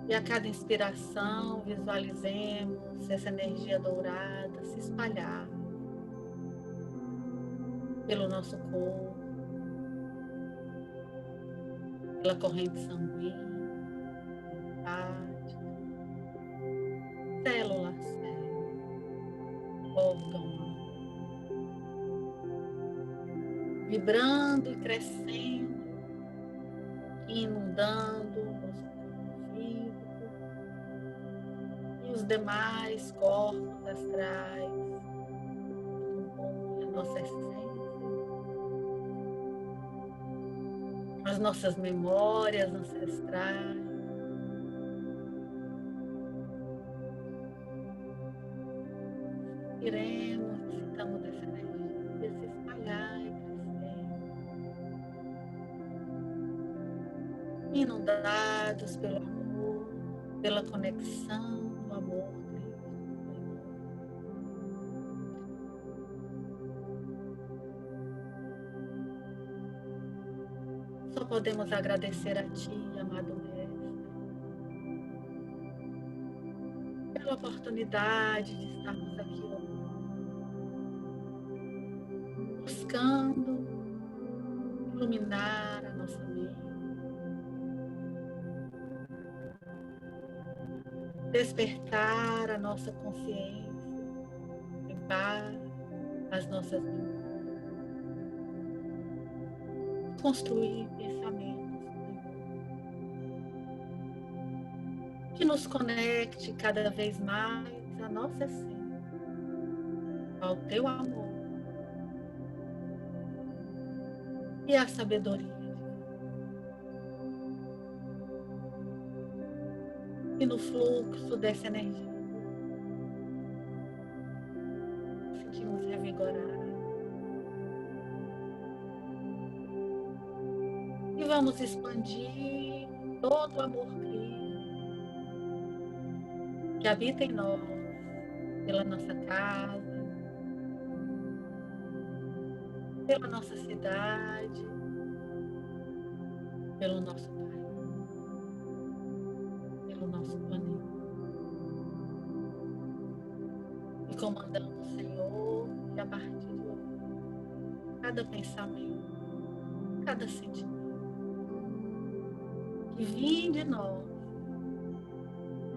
Speaker 2: E a cada inspiração, visualizemos essa energia dourada se espalhar pelo nosso corpo, pela corrente sanguínea, linfática, célula a célula, órgão, vibrando e crescendo, inundando o nosso corpo físico e os demais corpos astrais, compõem a nossa essência, as nossas memórias ancestrais. Iremos, necessitamos dessa energia se espalhar e crescer, inundados pelo amor, pela conexão do amor Cristo. Só podemos agradecer a Ti, amado Mestre, pela oportunidade de estarmos aqui hoje, buscando iluminar a nossa mente, despertar a nossa consciência, limpar as nossas memórias, construir pensamentos que nos conecte cada vez mais à nossa essência, ao Teu amor e à sabedoria. E no fluxo dessa energia, sentimos revigorar. E vamos expandir todo o amor Cristo que habita em nós, pela nossa casa, pela nossa cidade, pelo nosso país, pelo nosso planeta. E comandamos, Senhor, que a partir de hoje, cada pensamento, cada sentimento que vem de nós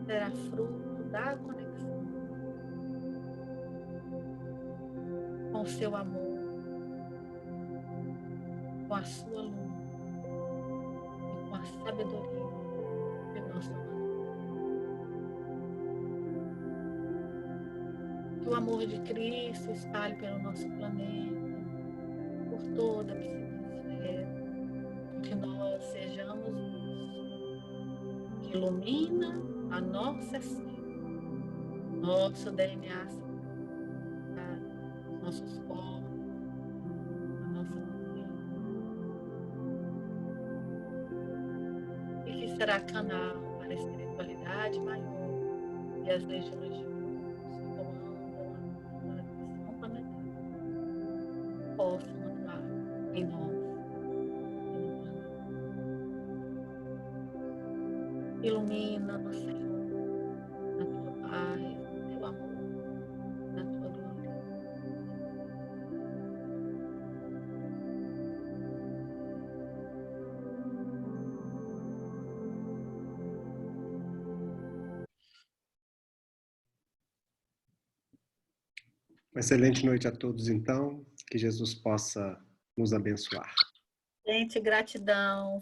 Speaker 2: será fruto da conexão com o Seu amor, com a Sua luz e com a sabedoria do nosso amor. Que o amor de Cristo espalhe pelo nosso planeta, por toda a psicosfera, que nós sejamos luz, que ilumina a nossa essência, nosso DNA, nossos corpos, a nossa mente, e que será canal para a espiritualidade maior e as legiões de luz que comandam a missão planetária possam atuar em nós e no planeta. Ilumina-nos, Senhor, na tua paz, no teu amor, na tua glória.
Speaker 1: Uma excelente noite a todos, então. Que Jesus possa nos abençoar.
Speaker 2: Gente, gratidão.